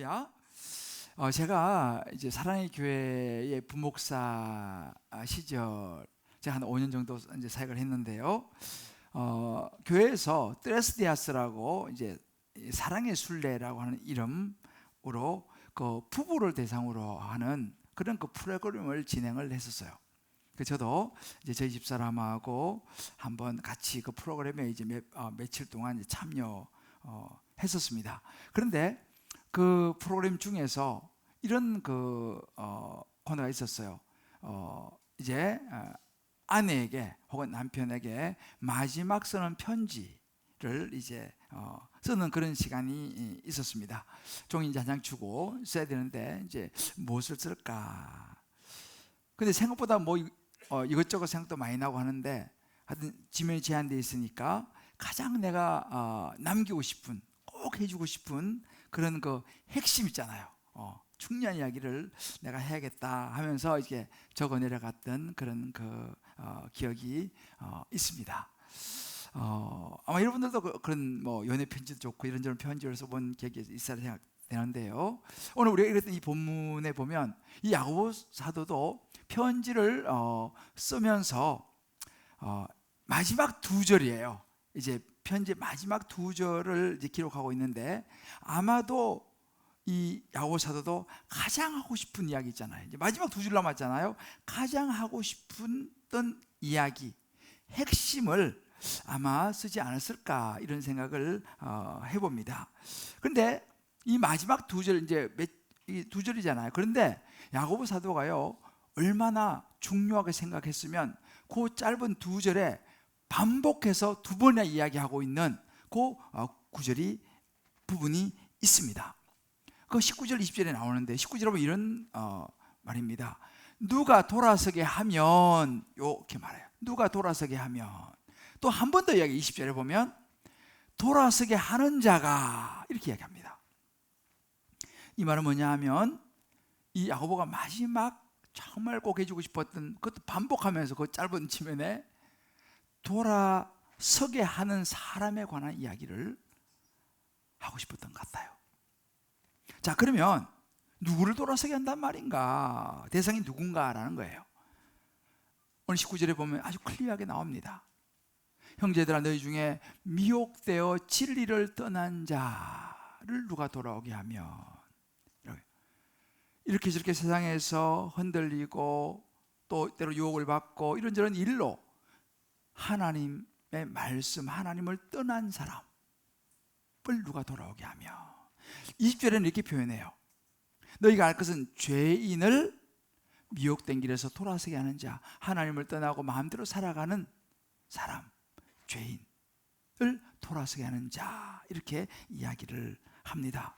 할렐루야. 제가 이제 사랑의 교회의 부목사 시절 제가 한 5년 정도 이제 사역을 했는데요. 교회에서 트레스디아스라고 이제 사랑의 순례라고 하는 이름으로 그 부부를 대상으로 하는 그런 그 프로그램을 진행을 했었어요. 저도 이제 저희 집사람하고 한번 같이 그 프로그램에 이제 며칠 동안 이제 참여했었습니다. 그런데 그 프로그램 중에서 이런 그 코너가 있었어요. 이제 아내에게 혹은 남편에게 마지막 쓰는 편지를 이제 쓰는 그런 시간이 있었습니다. 종이 이제 한 장 주고 써야 되는데 이제 무엇을 쓸까? 근데 생각보다 뭐 이것저것 생각도 많이 나고 하는데 하여튼 지면이 제한되어 있으니까 가장 내가 남기고 싶은, 꼭 해주고 싶은 그런 그 핵심 있잖아요. 중요한 이야기를 내가 해야겠다 하면서 이렇게 적어 내려갔던 그런 그 기억이 있습니다. 아마 여러분들도 그런 뭐 연애 편지도 좋고 이런저런 편지를 써본 기억이 있어야 생각되는데요. 오늘 우리가 읽었던 이 본문에 보면 이 야고보 사도도 편지를 쓰면서 마지막 두 절이에요. 이제 편지 마지막 두 절을 이제 기록하고 있는데, 아마도 이 야고보 사도도 가장 하고 싶은 이야기 있잖아요. 이제 마지막 두 줄 남았잖아요. 가장 하고 싶은 이야기, 핵심을 아마 쓰지 않았을까 이런 생각을 해봅니다. 그런데 이 마지막 두 절, 이제 두 절이잖아요. 그런데 야고보 사도가요, 얼마나 중요하게 생각했으면 그 짧은 두 절에 반복해서 두 번이나 이야기하고 있는 그 구절이 부분이 있습니다. 그 19절 20절에 나오는데 19절에 보면 이런 말입니다. 누가 돌아서게 하면, 이렇게 말해요. 누가 돌아서게 하면. 또 한 번 더 이야기 20절에 보면 돌아서게 하는 자가, 이렇게 이야기합니다. 이 말은 뭐냐 하면 이 야고보가 마지막 정말 꼭 해주고 싶었던, 그것도 반복하면서 그 짧은 지면에 돌아서게 하는 사람에 관한 이야기를 하고 싶었던 것 같아요. 자, 그러면 누구를 돌아서게 한단 말인가? 대상이 누군가라는 거예요. 오늘 19절에 보면 아주 클리어하게 나옵니다. 형제들아, 너희 중에 미혹되어 진리를 떠난 자를 누가 돌아오게 하면, 이렇게 저렇게 세상에서 흔들리고 또 때로 유혹을 받고 이런저런 일로 하나님의 말씀, 하나님을 떠난 사람을 누가 돌아오게 하면, 20절에는 이렇게 표현해요. 너희가 알 것은 죄인을 미혹된 길에서 돌아서게 하는 자, 하나님을 떠나고 마음대로 살아가는 사람, 죄인을 돌아서게 하는 자, 이렇게 이야기를 합니다.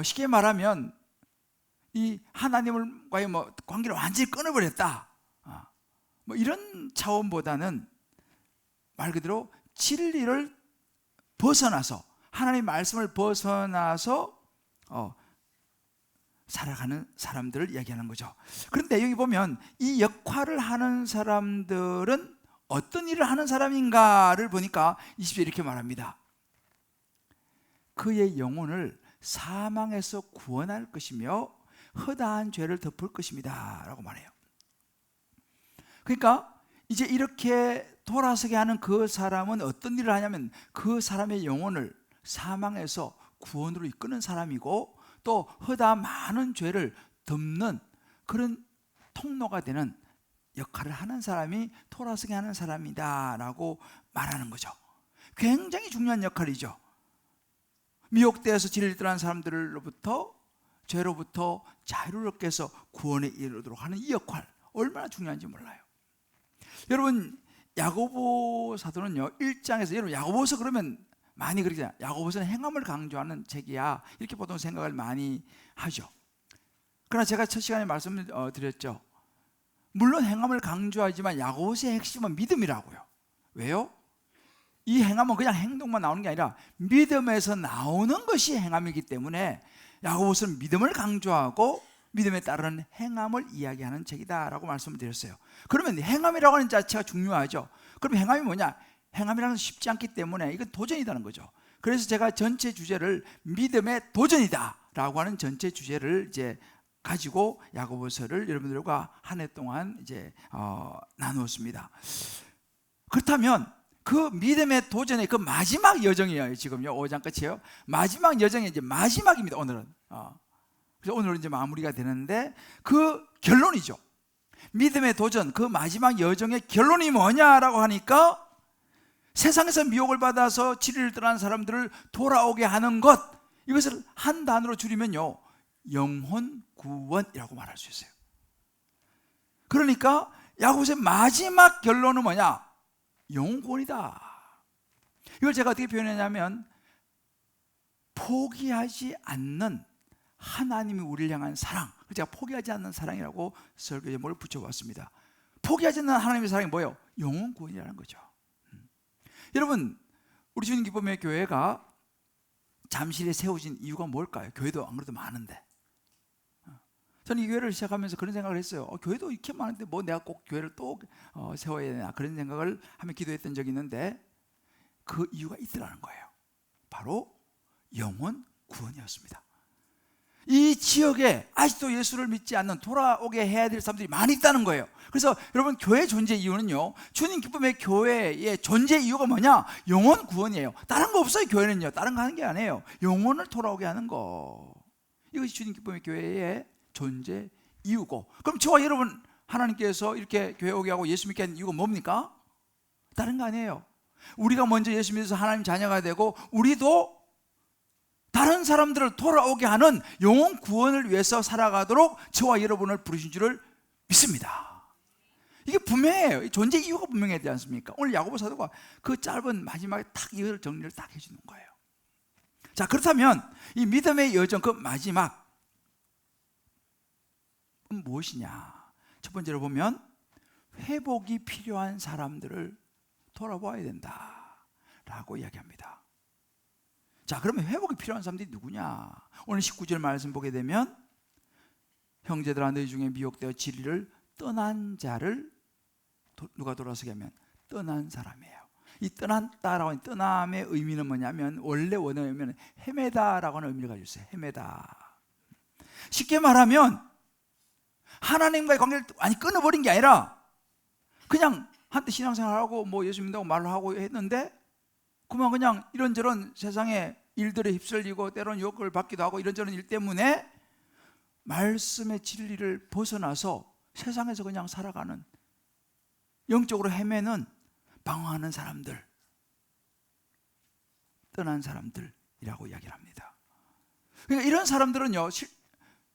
쉽게 말하면 이 하나님과의 뭐 관계를 완전히 끊어버렸다, 뭐 이런 차원보다는 말 그대로 진리를 벗어나서, 하나님의 말씀을 벗어나서 살아가는 사람들을 이야기하는 거죠. 그런데 여기 보면 이 역할을 하는 사람들은 어떤 일을 하는 사람인가를 보니까 20절 이렇게 말합니다. 그의 영혼을 사망에서 구원할 것이며 허다한 죄를 덮을 것입니다 라고 말해요. 그러니까 이제 이렇게 돌아서게 하는 그 사람은 어떤 일을 하냐면 그 사람의 영혼을 사망에서 구원으로 이끄는 사람이고, 또 허다한 많은 죄를 덮는 그런 통로가 되는 역할을 하는 사람이 돌아서게 하는 사람이다 라고 말하는 거죠. 굉장히 중요한 역할이죠. 미혹되어서 진리를 떠난 사람들로부터, 죄로부터 자유를 얻게 해서 구원에 이르도록 하는 이 역할, 얼마나 중요한지 몰라요. 여러분, 야고보 사도는요 1장에서, 여러분 야고보서 그러면 많이 그러잖아요. 야고보서는 행함을 강조하는 책이야, 이렇게 보통 생각을 많이 하죠. 그러나 제가 첫 시간에 말씀을 드렸죠. 물론 행함을 강조하지만 야고보서의 핵심은 믿음이라고요. 왜요? 이 행함은 그냥 행동만 나오는 게 아니라 믿음에서 나오는 것이 행함이기 때문에 야고보서는 믿음을 강조하고 믿음에 따르는 행함을 이야기하는 책이다라고 말씀을 드렸어요. 그러면 행함이라고 하는 자체가 중요하죠. 그럼 행함이 뭐냐? 행함이라는 건 쉽지 않기 때문에 이건 도전이라는 거죠. 그래서 제가 전체 주제를 믿음의 도전이다 라고 하는 전체 주제를 이제 가지고 야고보서를 여러분들과 한 해 동안 이제 나누었습니다. 그렇다면 그 믿음의 도전의 그 마지막 여정이에요. 지금요 5장 끝이에요. 마지막 여정이 이제 마지막입니다. 오늘은. 그래서 오늘은 이제 마무리가 되는데 그 결론이죠. 믿음의 도전 그 마지막 여정의 결론이 뭐냐라고 하니까 세상에서 미혹을 받아서 진리를 떠난 사람들을 돌아오게 하는 것, 이것을 한 단어로 줄이면요 영혼 구원이라고 말할 수 있어요. 그러니까 야고보서의 마지막 결론은 뭐냐? 영혼 구원이다. 이걸 제가 어떻게 표현했냐면 포기하지 않는 하나님이 우리를 향한 사랑, 제가 포기하지 않는 사랑이라고 설교 제목을 붙여봤습니다. 포기하지 않는 하나님의 사랑이 뭐예요? 영혼 구원이라는 거죠. 여러분, 우리 주님 기쁨의 교회가 잠실에 세워진 이유가 뭘까요? 교회도 안 그래도 많은데. 저는 이 교회를 시작하면서 그런 생각을 했어요. 교회도 이렇게 많은데 뭐 내가 꼭 교회를 또 세워야 되나, 그런 생각을 하며 기도했던 적이 있는데 그 이유가 있더라는 거예요. 바로 영혼 구원이었습니다. 이 지역에 아직도 예수를 믿지 않는, 돌아오게 해야 될 사람들이 많이 있다는 거예요. 그래서 여러분, 교회 존재 이유는요, 주님 기쁨의 교회의 존재 이유가 뭐냐? 영혼 구원이에요. 다른 거 없어요. 교회는요 다른 거 하는 게 아니에요. 영혼을 돌아오게 하는 거, 이것이 주님 기쁨의 교회의 존재 이유고, 그럼 저와 여러분 하나님께서 이렇게 교회 오게 하고 예수 믿게 하는 이유가 뭡니까? 다른 거 아니에요. 우리가 먼저 예수 믿어서 하나님 자녀가 되고 우리도 다른 사람들을 돌아오게 하는 영혼 구원을 위해서 살아가도록 저와 여러분을 부르신 줄을 믿습니다. 이게 분명해요. 존재 이유가 분명해야 되지 않습니까? 오늘 야고보 사도가 그 짧은 마지막에 딱 이걸 정리를 딱 해주는 거예요. 자, 그렇다면 이 믿음의 여정 그 마지막 무엇이냐? 첫 번째로 보면 회복이 필요한 사람들을 돌아봐야 된다라고 이야기합니다. 자, 그러면 회복이 필요한 사람들이 누구냐? 오늘 19절 말씀 보게 되면 형제들아 너희 중에 미혹되어 진리를 떠난 자를 누가 돌아서게 하면 떠난 사람이에요. 이 떠났다라고 하는 떠남의 의미는 뭐냐면 원래 원어의 의미는 헤매다라고 하는 의미를 가지고 있어요. 헤매다. 쉽게 말하면 하나님과의 관계를 많이 끊어버린 게 아니라 그냥 한때 신앙생활하고 뭐 예수 믿는다고 말을 하고 했는데 그냥 이런저런 세상의 일들에 휩쓸리고 때로는 유혹을 받기도 하고 이런저런 일 때문에 말씀의 진리를 벗어나서 세상에서 그냥 살아가는, 영적으로 헤매는, 방황하는 사람들, 떠난 사람들이라고 이야기를 합니다. 그러니까 이런 사람들은요,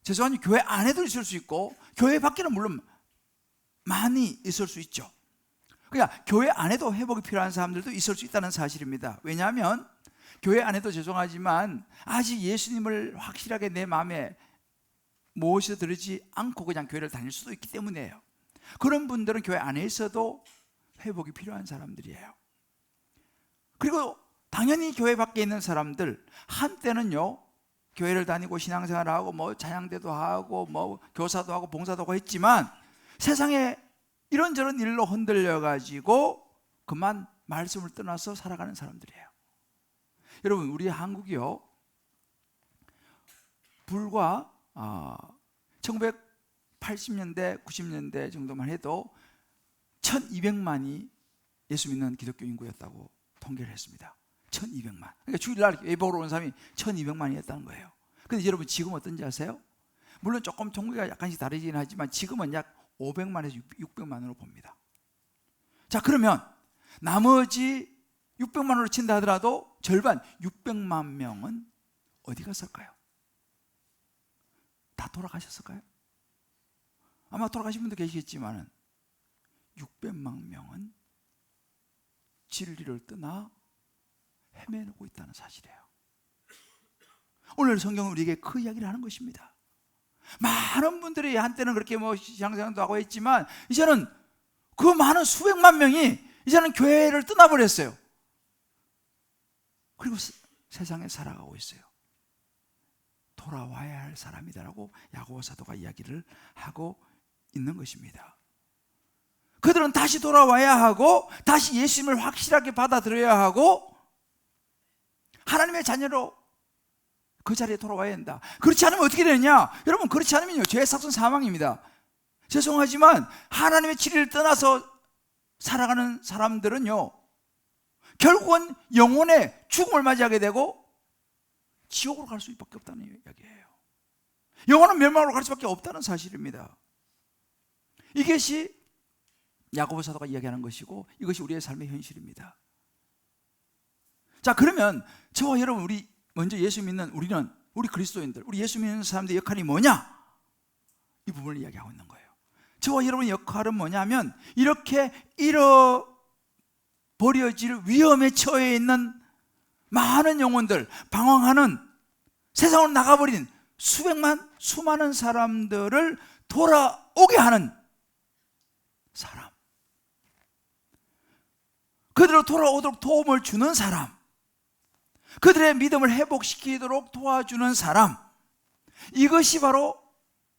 죄송하지만 교회 안에도 있을 수 있고 교회 밖에는 물론 많이 있을 수 있죠. 그러니까 교회 안에도 회복이 필요한 사람들도 있을 수 있다는 사실입니다. 왜냐하면 교회 안에도 죄송하지만 아직 예수님을 확실하게 내 마음에 모셔들이지 않고 그냥 교회를 다닐 수도 있기 때문이에요. 그런 분들은 교회 안에 있어도 회복이 필요한 사람들이에요. 그리고 당연히 교회 밖에 있는 사람들, 한때는요 교회를 다니고 신앙생활을 하고 뭐 찬양대도 하고 뭐 교사도 하고 봉사도 하고 했지만 세상에 이런저런 일로 흔들려 가지고 그만 말씀을 떠나서 살아가는 사람들이에요. 여러분, 우리 한국이요 불과 1980년대 90년대 정도만 해도 1200만이 예수 믿는 기독교 인구였다고 통계를 했습니다. 1200만. 그러니까 주일날 예배 보러 온 사람이 1200만이었다는 거예요. 근데 여러분 지금 어떤지 아세요? 물론 조금 통계가 약간씩 다르긴 하지만 지금은 약 500만에서 600만으로 봅니다. 자, 그러면 나머지 600만으로 친다 하더라도 절반 600만 명은 어디 갔을까요? 다 돌아가셨을까요? 아마 돌아가신 분도 계시겠지만 600만 명은 진리를 떠나 헤매고 있다는 사실이에요. 오늘 성경은 우리에게 그 이야기를 하는 것입니다. 많은 분들이 한때는 그렇게 뭐 신앙생활도 하고 했지만 이제는 그 많은 수백만 명이 이제는 교회를 떠나버렸어요. 그리고 세상에 살아가고 있어요. 돌아와야 할 사람이다라고 야고보 사도가 이야기를 하고 있는 것입니다. 그들은 다시 돌아와야 하고 다시 예수님을 확실하게 받아들여야 하고 하나님의 자녀로 그 자리에 돌아와야 된다. 그렇지 않으면 어떻게 되느냐? 여러분, 그렇지 않으면요, 죄의 삭은 사망입니다. 죄송하지만 하나님의 진리를 떠나서 살아가는 사람들은요, 결국은 영혼의 죽음을 맞이하게 되고 지옥으로 갈 수밖에 없다는 이야기예요. 영혼은 멸망으로 갈 수밖에 없다는 사실입니다. 이것이 야고보 사도가 이야기하는 것이고, 이것이 우리의 삶의 현실입니다. 자, 그러면 저와 여러분, 우리 먼저 예수 믿는 우리 그리스도인들, 우리 예수 믿는 사람들의 역할이 뭐냐? 이 부분을 이야기하고 있는 거예요. 저와 여러분의 역할은 뭐냐면, 이렇게 잃어버려질 위험에 처해 있는 많은 영혼들, 방황하는, 세상으로 나가버린 수많은 사람들을 돌아오게 하는 사람, 그들로 돌아오도록 도움을 주는 사람, 그들의 믿음을 회복시키도록 도와주는 사람, 이것이 바로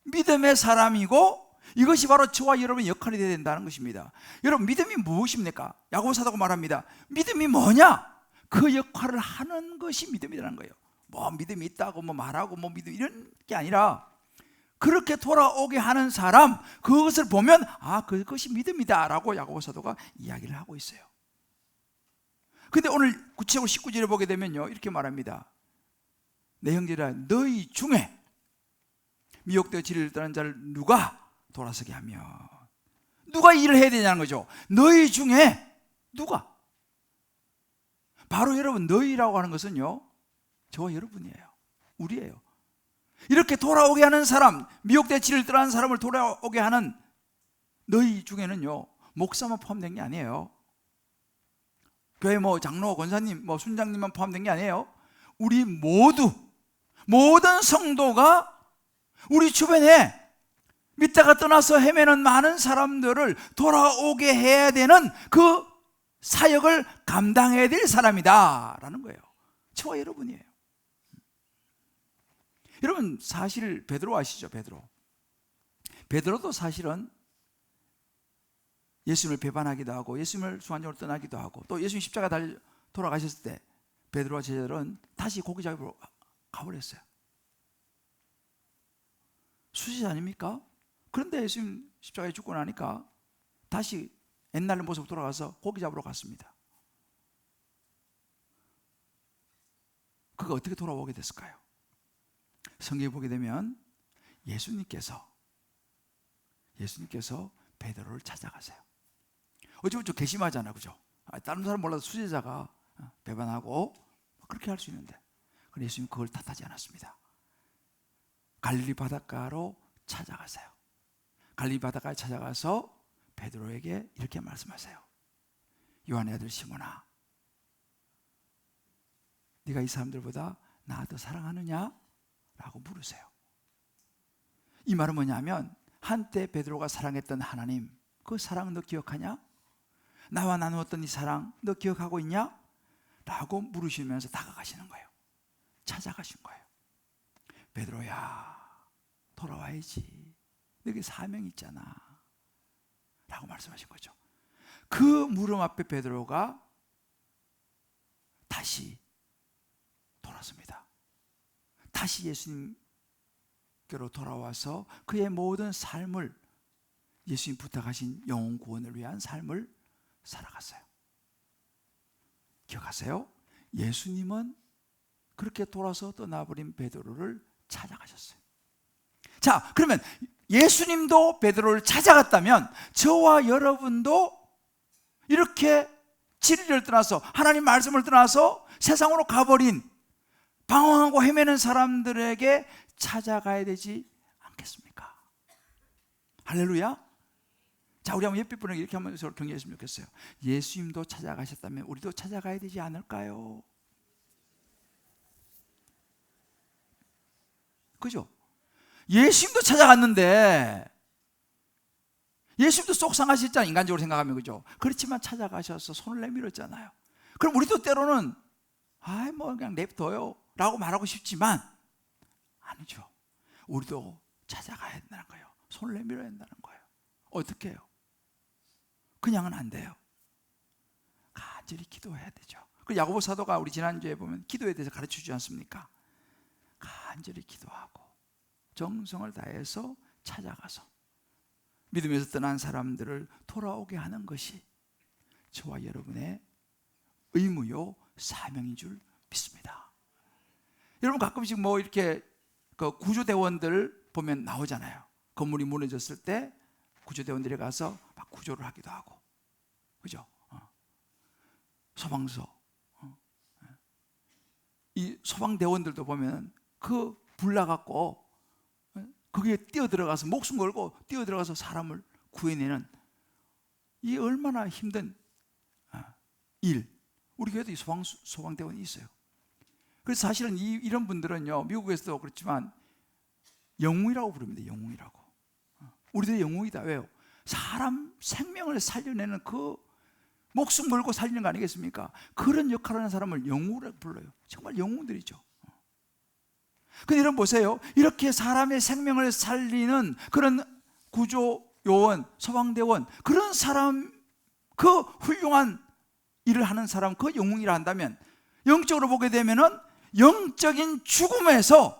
믿음의 사람이고, 이것이 바로 저와 여러분의 역할이 되어야 된다는 것입니다. 여러분, 믿음이 무엇입니까? 야고보 사도가 말합니다. 믿음이 뭐냐? 그 역할을 하는 것이 믿음이라는 거예요. 뭐 믿음이 있다고 뭐 말하고 뭐 믿음 이런 게 아니라, 그렇게 돌아오게 하는 사람, 그것을 보면 그것이 믿음이다 라고 야고보 사도가 이야기를 하고 있어요. 근데 오늘 구체적으로 19절에 보게 되면요, 이렇게 말합니다. 내 형제라, 너희 중에 미혹되어 진리를 떠난 자를 누가 돌아서게 하며, 누가 일을 해야 되냐는 거죠. 너희 중에 누가? 바로 여러분, 너희라고 하는 것은요, 저와 여러분이에요. 우리예요. 이렇게 돌아오게 하는 사람, 미혹되어 진리를 떠난 사람을 돌아오게 하는 너희 중에는요, 목사만 포함된 게 아니에요. 교회 장로, 권사님, 순장님만 포함된 게 아니에요. 우리 모든 성도가 우리 주변에 믿다가 떠나서 헤매는 많은 사람들을 돌아오게 해야 되는 그 사역을 감당해야 될 사람이다 라는 거예요. 저와 여러분이에요. 여러분, 사실 베드로 아시죠? 베드로도 사실은 예수님을 배반하기도 하고, 예수님을 순환적으로 떠나기도 하고, 또 예수님 십자가 달려 돌아가셨을 때 베드로와 제자들은 다시 고기 잡으러 가버렸어요. 수지자 아닙니까? 그런데 예수님 십자가에 죽고 나니까 다시 옛날 모습으로 돌아가서 고기 잡으러 갔습니다. 그가 어떻게 돌아오게 됐을까요? 성경에 보게 되면 예수님께서 베드로를 찾아가세요. 어쩌면 좀 괘씸하잖아, 그죠? 다른 사람 몰라도 수제자가 배반하고 그렇게 할 수 있는데, 그런데 예수님 그걸 탓하지 않았습니다. 갈릴리 바닷가로 찾아가세요. 갈릴리 바닷가에 찾아가서 베드로에게 이렇게 말씀하세요. 요한의 아들 시몬아, 네가 이 사람들보다 나 더 사랑하느냐? 라고 물으세요. 이 말은 뭐냐면, 한때 베드로가 사랑했던 하나님, 그 사랑 너 기억하냐? 나와 나누었던 이 사랑 너 기억하고 있냐? 라고 물으시면서 다가가시는 거예요. 찾아가신 거예요. 베드로야, 돌아와야지. 너에게 사명이 있잖아 라고 말씀하신 거죠. 그 물음 앞에 베드로가 다시 돌아섭니다. 다시 예수님께로 돌아와서 그의 모든 삶을, 예수님 부탁하신 영혼 구원을 위한 삶을 살아갔어요. 기억하세요? 예수님은 그렇게 돌아서 떠나버린 베드로를 찾아가셨어요. 자, 그러면 예수님도 베드로를 찾아갔다면 저와 여러분도 이렇게 진리를 떠나서, 하나님 말씀을 떠나서 세상으로 가버린, 방황하고 헤매는 사람들에게 찾아가야 되지 않겠습니까? 할렐루야. 자, 우리 한번 옆에 분에게 이렇게 한번 서로 격려했으면 좋겠어요. 예수님도 찾아가셨다면 우리도 찾아가야 되지 않을까요? 그죠? 예수님도 찾아갔는데, 예수님도 속상하셨잖아요, 인간적으로 생각하면. 그죠? 그렇지만 찾아가셔서 손을 내밀었잖아요. 그럼 우리도 때로는 그냥 냅둬요 라고 말하고 싶지만 아니죠. 우리도 찾아가야 된다는 거예요. 손을 내밀어야 된다는 거예요. 어떻게 해요? 그냥은 안 돼요. 간절히 기도해야 되죠. 그 야고보 사도가 우리 지난주에 보면 기도에 대해서 가르쳐 주지 않습니까? 간절히 기도하고 정성을 다해서 찾아가서 믿음에서 떠난 사람들을 돌아오게 하는 것이 저와 여러분의 의무요 사명인 줄 믿습니다. 여러분 가끔씩 뭐 이렇게 그 구조대원들 보면 나오잖아요. 건물이 무너졌을 때 구조대원들이 가서 막 구조를 하기도 하고, 그죠? 소방서, 이 소방대원들도 보면 그 불 나갖고 거기에 뛰어들어가서 목숨 걸고 뛰어들어가서 사람을 구해내는 이 얼마나 힘든 일. 우리 교회도 소방대원이 있어요. 그래서 사실은 이런 분들은요, 미국에서도 그렇지만 영웅이라고 부릅니다. 영웅이라고. 우리들의 영웅이다. 왜요? 사람 생명을 살려내는 그 목숨 걸고 살리는 거 아니겠습니까? 그런 역할을 하는 사람을 영웅이라고 불러요. 정말 영웅들이죠. 근데 여러분 보세요. 이렇게 사람의 생명을 살리는 그런 구조요원, 소방대원, 그런 사람, 그 훌륭한 일을 하는 사람, 그 영웅이라 한다면 영적으로 보게 되면은 영적인 죽음에서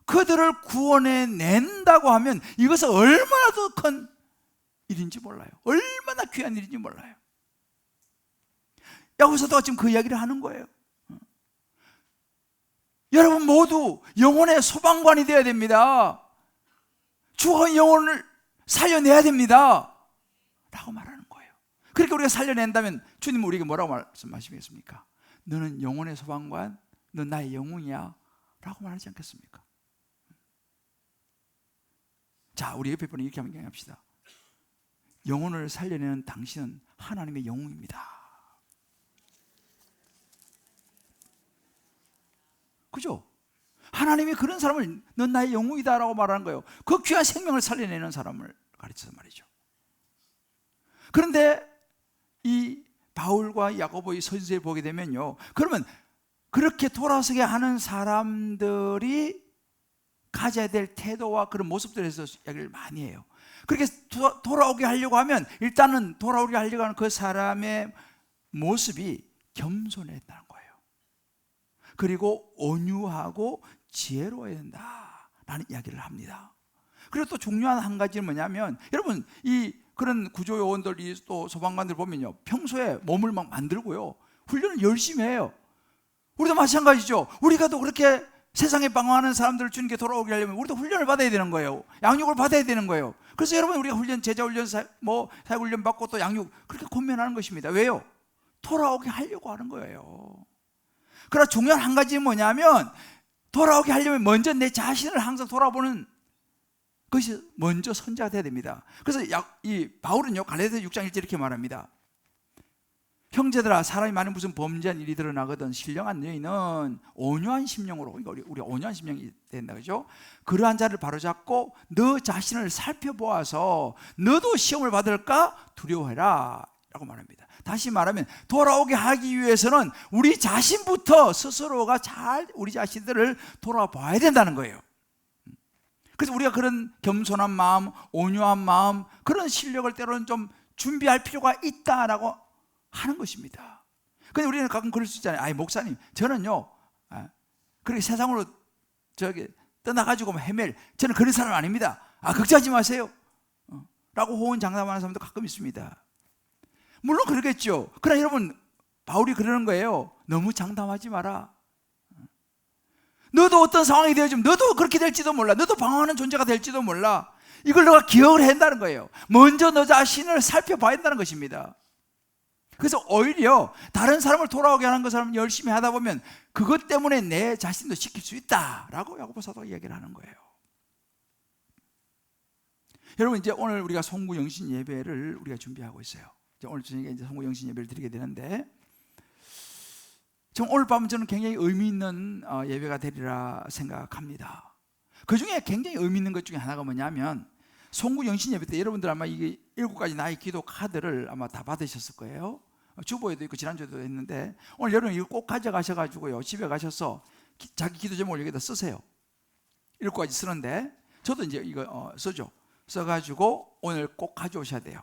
그들을 구원해 낸다고 하면 이것은 얼마나 더 큰 일인지 몰라요. 얼마나 귀한 일인지 몰라요. 야고보서도 지금 그 이야기를 하는 거예요. 여러분 모두 영혼의 소방관이 되어야 됩니다. 죽은 영혼을 살려내야 됩니다 라고 말하는 거예요. 그렇게 우리가 살려낸다면 주님은 우리에게 뭐라고 말씀하시겠습니까? 너는 영혼의 소방관, 넌 나의 영웅이야 라고 말하지 않겠습니까? 자, 우리 옆에 분이 이렇게 한번 얘기합시다. 영혼을 살려내는 당신은 하나님의 영웅입니다. 그죠? 하나님이 그런 사람을 넌 나의 영웅이다 라고 말하는 거예요. 그 귀한 생명을 살려내는 사람을 가르쳐서 말이죠. 그런데 이 바울과 야고보의 서신서에 보게 되면요, 그러면 그렇게 돌아서게 하는 사람들이 가져야 될 태도와 그런 모습들에서 이야기를 많이 해요. 그렇게 돌아오게 하려고 하면 일단은 돌아오게 하려고 하는 그 사람의 모습이 겸손했다는 거예요. 그리고 온유하고 지혜로워야 된다라는 이야기를 합니다. 그리고 또 중요한 한 가지는 뭐냐면, 여러분 이 그런 구조요원들이 또 소방관들 보면요, 평소에 몸을 막 만들고요, 훈련을 열심히 해요. 우리도 마찬가지죠. 우리가 또 그렇게 세상에 방황하는 사람들을 주님께 돌아오게 하려면 우리도 훈련을 받아야 되는 거예요. 양육을 받아야 되는 거예요. 그래서 여러분 우리가 훈련, 제자훈련, 사역훈련 받고 또 양육 그렇게 권면하는 것입니다. 왜요? 돌아오게 하려고 하는 거예요. 그러나 중요한 한 가지는 뭐냐면, 돌아오게 하려면 먼저 내 자신을 항상 돌아보는 것이 먼저 선자가 돼야 됩니다. 그래서 이 바울은요, 갈라디아서 6장 1절 이렇게 말합니다. 형제들아, 사람이 많은 무슨 범죄한 일이 드러나거든 신령한 너희는 온유한 심령으로, 우리 온유한 심령이 된다, 그죠? 그러한 자를 바로잡고 너 자신을 살펴보아서 너도 시험을 받을까 두려워해라 라고 말합니다. 다시 말하면 돌아오게 하기 위해서는 우리 자신부터 스스로가 잘 우리 자신들을 돌아봐야 된다는 거예요. 그래서 우리가 그런 겸손한 마음, 온유한 마음, 그런 실력을 때로는 좀 준비할 필요가 있다라고 하는 것입니다. 근데 우리는 가끔 그럴 수 있잖아요. 아이 목사님, 저는요 그렇게 세상으로 떠나가지고 헤맬, 저는 그런 사람 아닙니다. 걱정하지 마세요 라고 호언장담하는 사람도 가끔 있습니다. 물론 그러겠죠. 그러나 여러분, 바울이 그러는 거예요. 너무 장담하지 마라. 너도 어떤 상황이 되어지면 너도 그렇게 될지도 몰라. 너도 방황하는 존재가 될지도 몰라. 이걸 너가 기억을 해야 한다는 거예요. 먼저 너 자신을 살펴봐야 한다는 것입니다. 그래서 오히려 다른 사람을 돌아오게 하는 것을 열심히 하다 보면 그것 때문에 내 자신도 지킬 수 있다라고 야고보 사도가 이야기를 하는 거예요. 여러분, 이제 오늘 우리가 송구 영신 예배를 우리가 준비하고 있어요. 오늘 저녁에 이제 송구 영신 예배를 드리게 되는데, 오늘 밤은 저는 굉장히 의미 있는 예배가 되리라 생각합니다. 그 중에 굉장히 의미 있는 것 중에 하나가 뭐냐면, 송구 영신 예배 때 여러분들 아마 이게 7가지 나의 기도 카드를 아마 다 받으셨을 거예요. 주보에도 있고 지난주에도 했는데, 오늘 여러분 이거 꼭 가져가셔가지고요, 집에 가셔서 자기 기도 제목을 여기다 쓰세요. 7가지 쓰는데, 저도 이제 이거 쓰죠. 써가지고 오늘 꼭 가져오셔야 돼요.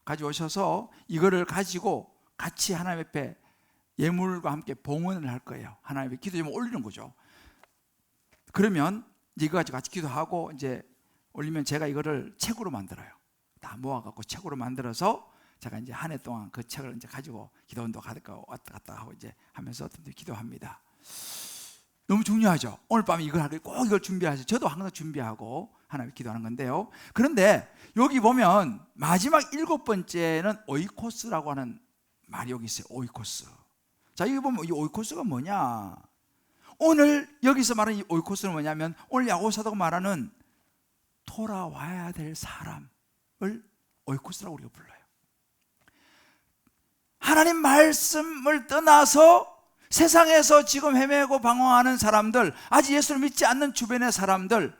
가져오셔서 이거를 가지고 같이 하나님 앞에 예물과 함께 봉헌을 할 거예요. 하나님 앞에 기도 제목 올리는 거죠. 그러면 이거 가지고 같이 기도하고 이제 올리면 제가 이거를 책으로 만들어요. 다 모아갖고 책으로 만들어서 제가 이제 한 해 동안 그 책을 이제 가지고 기도원도 갔다 갔다 하고 이제 하면서 기도합니다. 너무 중요하죠. 오늘 밤에 이걸 하고 꼭 이걸 준비하세요. 저도 항상 준비하고 하나님 기도하는 건데요. 그런데 여기 보면 마지막 7번째는 오이코스라고 하는 말이 여기 있어요. 오이코스. 자, 여기 보면 이 오이코스가 뭐냐? 오늘 여기서 말하는 이 오이코스는 뭐냐면 오늘 야고보 사도가 말하는 돌아와야 될 사람을 오이코스라고 우리가 불러요. 하나님 말씀을 떠나서 세상에서 지금 헤매고 방황하는 사람들, 아직 예수를 믿지 않는 주변의 사람들,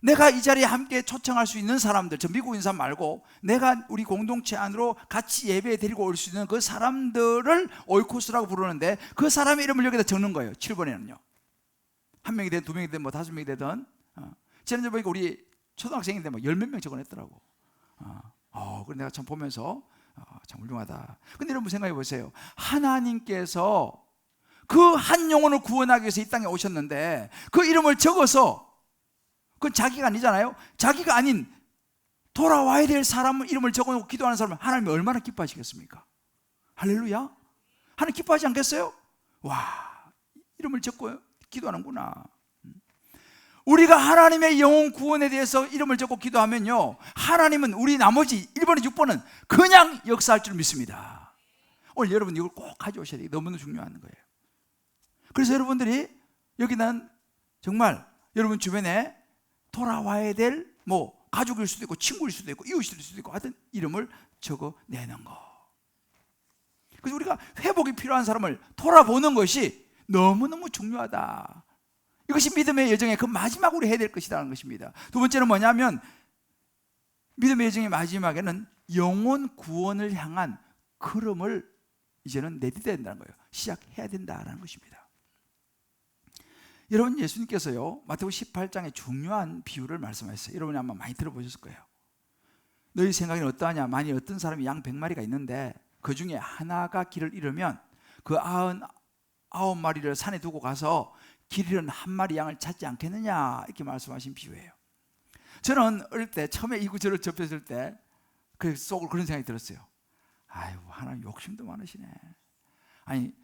내가 이 자리에 함께 초청할 수 있는 사람들, 저 미국 인사 말고 내가 우리 공동체 안으로 같이 예배에 데리고 올 수 있는 그 사람들을 오이코스라고 부르는데, 그 사람의 이름을 여기다 적는 거예요. 7번에는요 한 명이 되든 두 명이 되든 뭐 5명이 되든. 지난주에 보니까 우리 초등학생인데 뭐 10몇 명 적어냈더라고. 그래 내가 참 보면서 참 훌륭하다. 근데 여러분 생각해 보세요. 하나님께서 그 한 영혼을 구원하기 위해서 이 땅에 오셨는데 그 이름을 적어서, 그건 자기가 아니잖아요. 자기가 아닌 돌아와야 될 사람 이름을 적어놓고 기도하는 사람을 하나님이 얼마나 기뻐하시겠습니까? 할렐루야. 하나님 기뻐하지 않겠어요? 와, 이름을 적고 기도하는구나. 우리가 하나님의 영혼 구원에 대해서 이름을 적고 기도하면요, 하나님은 우리 나머지 1번에 6번은 그냥 역사할 줄 믿습니다. 오늘 여러분 이걸 꼭 가져오셔야 돼요. 너무너무 중요한 거예요. 그래서 여러분들이 여기는 정말 여러분 주변에 돌아와야 될 뭐 가족일 수도 있고 친구일 수도 있고 이웃일 수도 있고 하여튼 이름을 적어내는 거. 그래서 우리가 회복이 필요한 사람을 돌아보는 것이 너무너무 중요하다. 이것이 믿음의 여정의 그 마지막으로 해야 될 것이라는 것입니다. 두 번째는 뭐냐면 믿음의 여정의 마지막에는 영혼 구원을 향한 걸음을 이제는 내딛어야 된다는 거예요. 시작해야 된다는 것입니다. 여러분, 예수님께서요 마태복음 18장에 중요한 비유를 말씀하셨어요. 여러분이 아마 많이 들어보셨을 거예요. 너희 생각에는 어떠하냐? 만일 어떤 사람이 양 100마리가 있는데 그 중에 하나가 길을 잃으면 그 99마리를 산에 두고 가서 길 잃은 한 마리 양을 찾지 않겠느냐, 이렇게 말씀하신 비유예요. 저는 어릴 때 처음에 이 구절을 접했을 때 그 속으로 그런 생각이 들었어요. 아이고, 하나님 욕심도 많으시네. 아니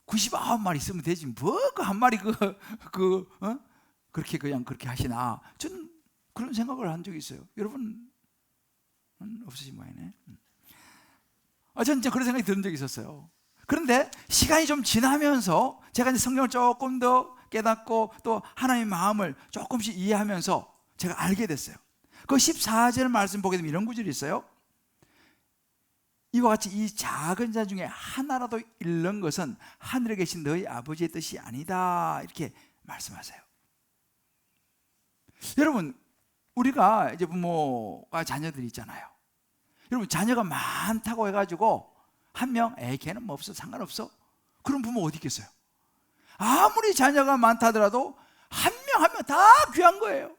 99마리 있으면 되지 뭐 그 한 마리 그렇게 그냥 그렇게 하시나. 저는 그런 생각을 한 적이 있어요. 여러분 없으신 모양이네. 저는 진짜 그런 생각이 드는 적이 있었어요. 그런데 시간이 좀 지나면서 제가 이제 성경을 조금 더 깨닫고 또 하나님의 마음을 조금씩 이해하면서 제가 알게 됐어요. 그 14절 말씀 보게 되면 이런 구절이 있어요. 이와 같이 이 작은 자 중에 하나라도 잃는 것은 하늘에 계신 너희 아버지의 뜻이 아니다, 이렇게 말씀하세요. 여러분, 우리가 이제 부모가 자녀들이 있잖아요. 여러분, 자녀가 많다고 해가지고 한 명, 걔는 뭐 없어, 상관없어, 그런 부모 어디 있겠어요? 아무리 자녀가 많다 하더라도 한 명 한 명 다 귀한 거예요.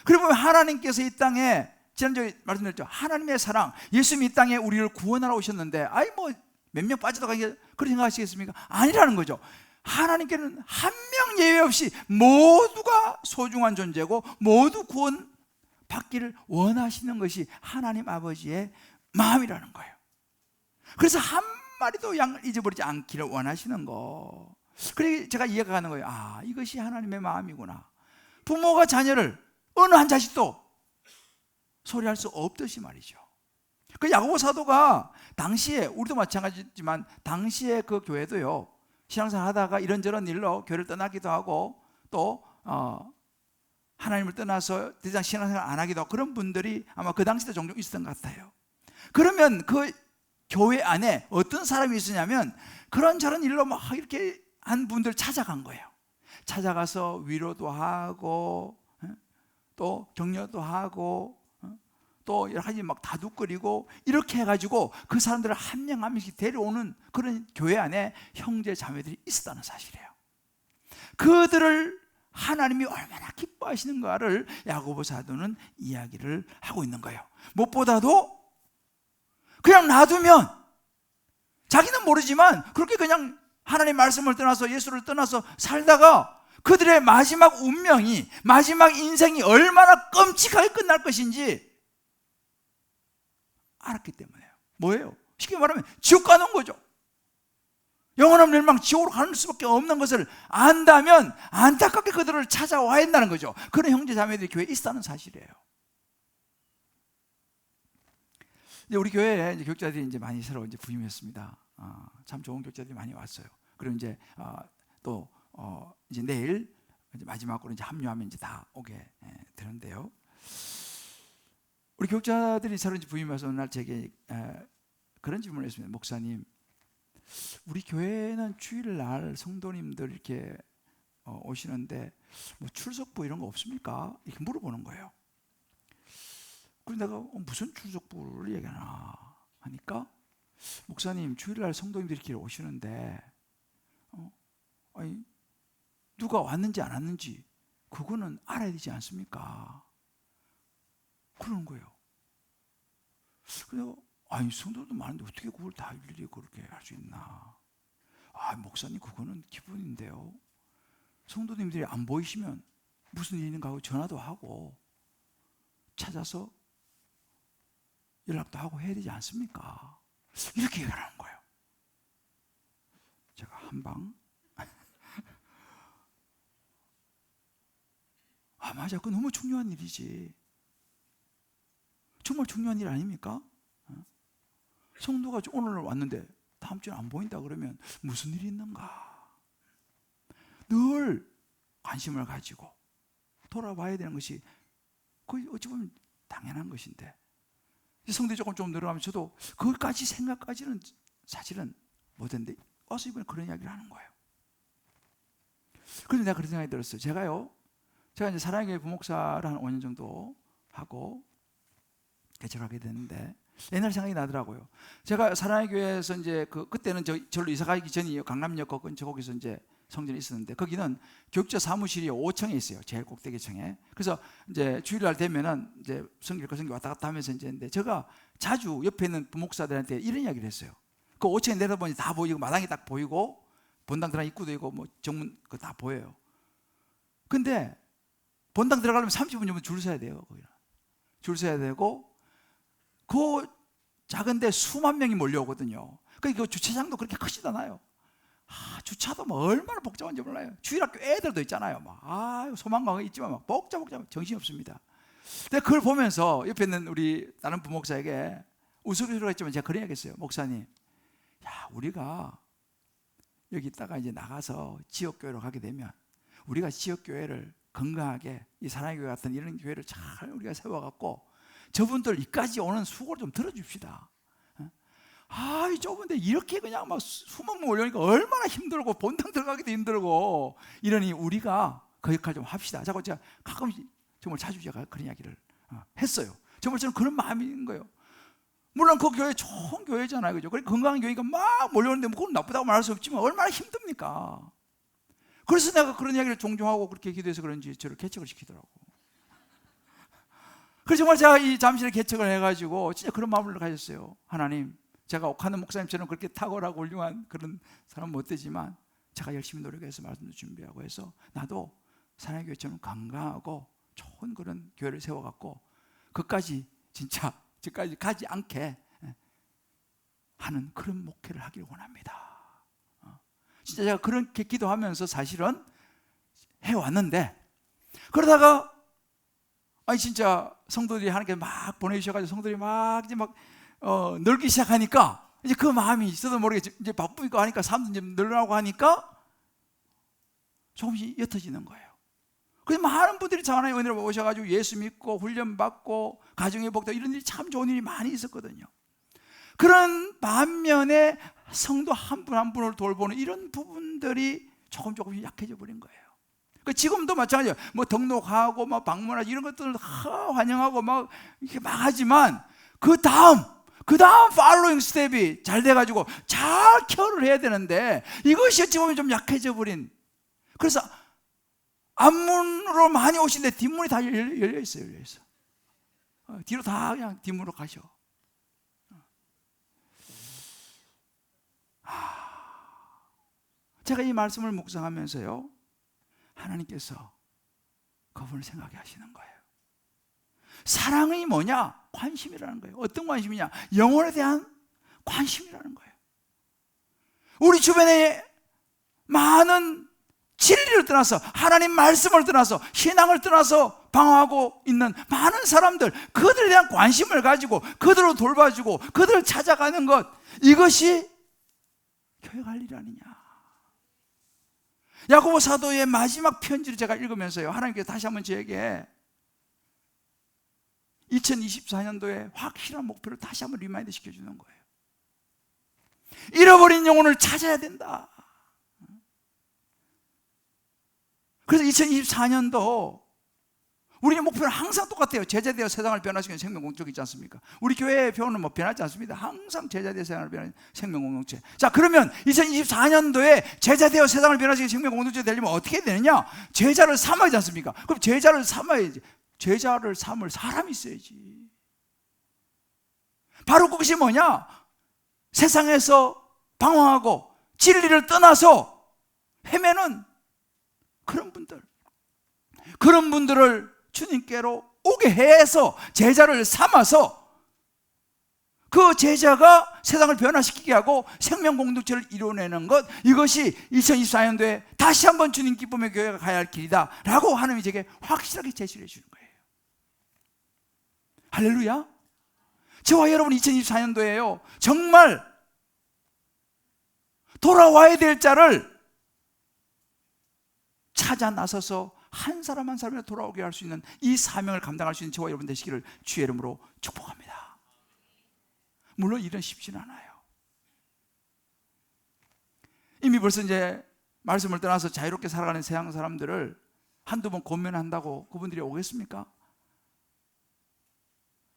그러면 하나님께서 이 땅에, 지난주에 말씀드렸죠, 하나님의 사랑, 예수님이 이 땅에 우리를 구원하러 오셨는데 아이 뭐 몇 명 빠져나가는 게 그렇게 생각하시겠습니까? 아니라는 거죠. 하나님께는 한 명 예외 없이 모두가 소중한 존재고 모두 구원 받기를 원하시는 것이 하나님 아버지의 마음이라는 거예요. 그래서 한 마리도 양을 잊어버리지 않기를 원하시는 거. 그래서 제가 이해가 가는 거예요. 이것이 하나님의 마음이구나. 부모가 자녀를, 어느 한 자식도 소리할 수 없듯이 말이죠. 그 야고보 사도가 당시에, 우리도 마찬가지지만 당시에 그 교회도요, 신앙생활 하다가 이런저런 일로 교회를 떠나기도 하고 또 하나님을 떠나서 더 이상 신앙생활 안 하기도 하고 그런 분들이 아마 그 당시도 종종 있었던 것 같아요. 그러면 그 교회 안에 어떤 사람이 있으냐면 그런저런 일로 막 이렇게 한 분들 찾아간 거예요. 찾아가서 위로도 하고 또 격려도 하고 또 여러 가지 막 다독거리고 이렇게 해가지고 그 사람들을 한 명 한 명씩 데려오는 그런 교회 안에 형제 자매들이 있었다는 사실이에요. 그들을 하나님이 얼마나 기뻐하시는가를 야고보 사도는 이야기를 하고 있는 거예요. 무엇보다도 그냥 놔두면, 자기는 모르지만 그렇게 그냥 하나님 말씀을 떠나서 예수를 떠나서 살다가 그들의 마지막 운명이, 마지막 인생이 얼마나 끔찍하게 끝날 것인지 알았기 때문에요. 뭐예요? 쉽게 말하면 지옥 가는 거죠. 영원한 멸망, 지옥으로 가는 수밖에 없는 것을 안다면 안타깝게 그들을 찾아와야 한다는 거죠. 그런 형제 자매들이 교회에 있다는 사실이에요. 이제 우리 교회에 이제 교육자들이 이제 많이 새로 이제 부임했습니다. 참 좋은 교육자들이 많이 왔어요. 그리고 이제 또 이제 내일 이제 마지막으로 이제 합류하면 이제 다 오게 되는데요. 우리 교육자들이 새로 이제 부임해서 어느 날 제게 그런 질문을 했습니다. 목사님, 우리 교회는 주일날 성도님들 이렇게 오시는데 뭐 출석부 이런 거 없습니까? 이렇게 물어보는 거예요. 그래서 내가 무슨 출석부를 얘기하나 하니까, 목사님 주일날 성도님들이 이렇게 오시는데 아니, 누가 왔는지 안 왔는지 그거는 알아야 되지 않습니까? 그러는 거예요. 그래서 아니, 성도도 많은데 어떻게 그걸 다 일일이 그렇게 할 수 있나? 목사님 그거는 기본인데요. 성도님들이 안 보이시면 무슨 일이 있는가 하고 전화도 하고 찾아서 연락도 하고 해야 되지 않습니까? 이렇게 얘기하는 거예요. 제가 한방 맞아, 그거 너무 중요한 일이지. 정말 중요한 일 아닙니까? 성도가 오늘 왔는데 다음 주에 안 보인다 그러면 무슨 일이 있는가? 늘 관심을 가지고 돌아봐야 되는 것이 거의 어찌 보면 당연한 것인데, 성도이 조금 늘어가면 저도 그것까지 생각까지는 사실은 못했는데 와서 이번에 그런 이야기를 하는 거예요. 그런데 내가 그런 생각이 들었어요. 제가 이제 사랑의 교회 부목사를 한 5년 정도 하고 개척을 하게 됐는데 옛날 생각이 나더라고요. 제가 사랑의 교회에서 이제 그때는 절로 이사 가기 전이에요. 강남역 근처 거기서 이제 성전이 있었는데, 거기는 교육자 사무실이 5층에 있어요. 제일 꼭대기층에. 그래서 이제 주일날 되면은 이제 성길과 성길 왔다 갔다 하면서 이제 했는데, 제가 자주 옆에 있는 부목사들한테 이런 이야기를 했어요. 그 5층에 내려보니 다 보이고 마당이 딱 보이고 본당 들어간 입구도 있고 뭐 정문 그거 다 보여요. 근데 본당 들어가려면 30분 정도 줄 서야 돼요. 거기는 줄 서야 되고, 그 작은데 수만 명이 몰려오거든요. 그러니까 그 주차장도 그렇게 크지도 않아요. 주차도 뭐 얼마나 복잡한지 몰라요. 주일학교 애들도 있잖아요. 소망강에 있지만 막 복잡 정신이 없습니다. 근데 그걸 보면서 옆에 있는 우리 다른 부목사에게 우스갯소리로 했지만 제가 그런 얘기했어요. 목사님, 우리가 여기 있다가 이제 나가서 지역교회로 가게 되면 우리가 지역교회를 건강하게 이 사랑의 교회 같은 이런 교회를 잘 우리가 세워갖고 저분들 이까지 오는 수고를 좀 들어줍시다. 이 좁은데 이렇게 그냥 막 수만 명 올려니까 얼마나 힘들고 본당 들어가기도 힘들고 이러니 우리가 그 역할 좀 합시다. 자꾸 제가 가끔씩 정말 자주 제가 그런 이야기를 했어요. 정말 저는 그런 마음인 거예요. 물론 그 교회 좋은 교회잖아요, 그죠? 건강한 교회니까 막 몰려오는데 뭐 그건 나쁘다고 말할 수 없지만 얼마나 힘듭니까? 그래서 내가 그런 이야기를 종종 하고 그렇게 기도해서 그런지 저를 개척을 시키더라고. 그래서 정말 제가 이 잠실에 개척을 해가지고 진짜 그런 마음을 가졌어요. 하나님, 제가 옥하는 목사님처럼 그렇게 탁월하고 훌륭한 그런 사람 못 되지만 제가 열심히 노력해서 말씀도 준비하고 해서 나도 사랑의 교회처럼 건강하고 좋은 그런 교회를 세워갖고 그까지 진짜 저까지 가지 않게 하는 그런 목회를 하길 원합니다. 진짜 제가 그렇게 기도하면서 사실은 해왔는데, 그러다가 진짜 성도들이 하나님께 막 보내주셔가지고 성도들이 막 이제 늘기 시작하니까 이제 그 마음이 있어도 모르게 이제 바쁘고 하니까 사람도 이제 늘어나고 하니까 조금씩 옅어지는 거예요. 그래서 많은 분들이 하나님의 은혜로 오셔가지고 예수 믿고 훈련받고 가정의 복도 이런 일이 참 좋은 일이 많이 있었거든요. 그런 반면에 성도 한 분 한 분을 돌보는 이런 부분들이 조금씩 약해져 버린 거예요. 지금도 마찬가지예요. 뭐 등록하고 막 방문하고 이런 것들을 환영하고 막 이렇게 막 하지만 그 다음 팔로잉 스텝이 잘 돼가지고 잘 케어를 해야 되는데 이것이 어찌 보면 좀 약해져 버린. 그래서 앞문으로 많이 오시는데 뒷문이 다 열려 있어요. 뒤로 다 그냥 뒷문으로 가셔. 제가 이 말씀을 묵상하면서요, 하나님께서 그분을 생각해 하시는 거예요. 사랑이 뭐냐? 관심이라는 거예요. 어떤 관심이냐? 영혼에 대한 관심이라는 거예요. 우리 주변에 많은 진리를 떠나서, 하나님 말씀을 떠나서, 신앙을 떠나서 방황하고 있는 많은 사람들, 그들에 대한 관심을 가지고 그들을 돌봐주고 그들을 찾아가는 것, 이것이 교회 갈 일이 아니냐. 야고보 사도의 마지막 편지를 제가 읽으면서요, 하나님께서 다시 한번 저에게 2024년도에 확실한 목표를 다시 한번 리마인드 시켜주는 거예요. 잃어버린 영혼을 찾아야 된다. 그래서 2024년도 우리의 목표는 항상 똑같아요. 제자되어 세상을 변화시키는 생명공동체 있지 않습니까? 우리 교회의 표현은 뭐 변하지 않습니다. 항상 제자되어 세상을 변화시키는 생명공동체. 자, 그러면 2024년도에 제자되어 세상을 변화시키는 생명공동체 되려면 어떻게 해야 되느냐? 제자를 삼아야 하지 않습니까? 그럼 제자를 삼아야지. 제자를 삼을 사람이 있어야지. 바로 그것이 뭐냐? 세상에서 방황하고 진리를 떠나서 헤매는 그런 분들을 주님께로 오게 해서 제자를 삼아서 그 제자가 세상을 변화시키게 하고 생명 공동체를 이뤄내는 것, 이것이 2024년도에 다시 한번 주님 기쁨의 교회가 가야 할 길이다 라고 하나님이 제게 확실하게 제시를 해주는 거예요. 할렐루야. 저와 여러분 2024년도에요, 정말 돌아와야 될 자를 찾아 나서서 한 사람 한 사람이 돌아오게 할 수 있는 이 사명을 감당할 수 있는 저와 여러분 되시기를 주의 이름으로 축복합니다. 물론 일은 쉽지는 않아요. 이미 벌써 이제 말씀을 떠나서 자유롭게 살아가는 세상 사람들을 한두 번 권면한다고 그분들이 오겠습니까?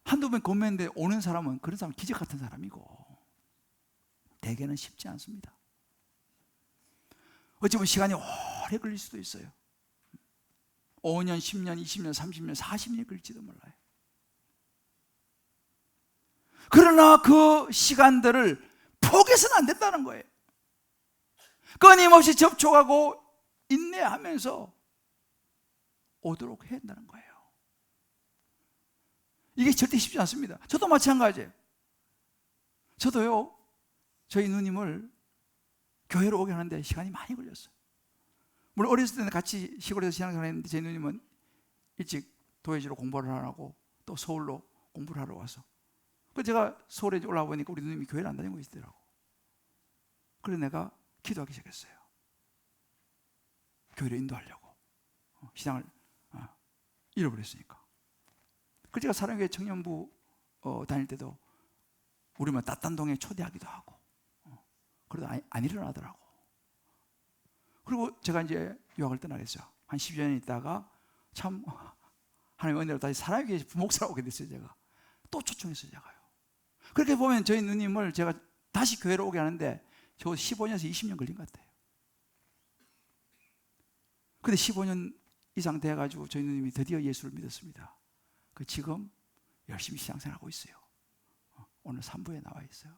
한두 번 권면했는데 오는 사람은 그런 사람은 기적 같은 사람이고, 대개는 쉽지 않습니다. 어찌 보면 시간이 오래 걸릴 수도 있어요. 5년, 10년, 20년, 30년, 40년이 걸릴지도 몰라요. 그러나 그 시간들을 포기해서는 안 된다는 거예요. 끊임없이 접촉하고 인내하면서 오도록 해야 한다는 거예요. 이게 절대 쉽지 않습니다. 저도 마찬가지예요. 저도요, 저희 누님을 교회로 오게 하는데 시간이 많이 걸렸어요. 물론 어렸을 때는 같이 시골에서 신앙생활을 했는데 제 누님은 일찍 도예지로 공부를 하라고 또 서울로 공부를 하러 와서, 그래서 제가 서울에 올라와 보니까 우리 누님이 교회를 안 다니고 있더라고. 그래서 내가 기도하기 시작했어요. 교회를 인도하려고. 신앙을 잃어버렸으니까. 그래서 제가 사랑교회 청년부 다닐 때도 우리만 따딴동에 초대하기도 하고, 그래도 안 일어나더라고. 그리고 제가 이제 유학을 떠나겠어요. 한 10여 년 있다가 참 하나님의 은혜로 다시 사랑교회 부목사로 오게 됐어요. 제가 또 초청했어요. 제가요. 그렇게 보면 저희 누님을 제가 다시 교회로 오게 하는데 저 15년에서 20년 걸린 것 같아요. 근데 15년 이상 돼가지고 저희 누님이 드디어 예수를 믿었습니다. 그 지금 열심히 신앙생활하고 있어요. 오늘 3부에 나와 있어요.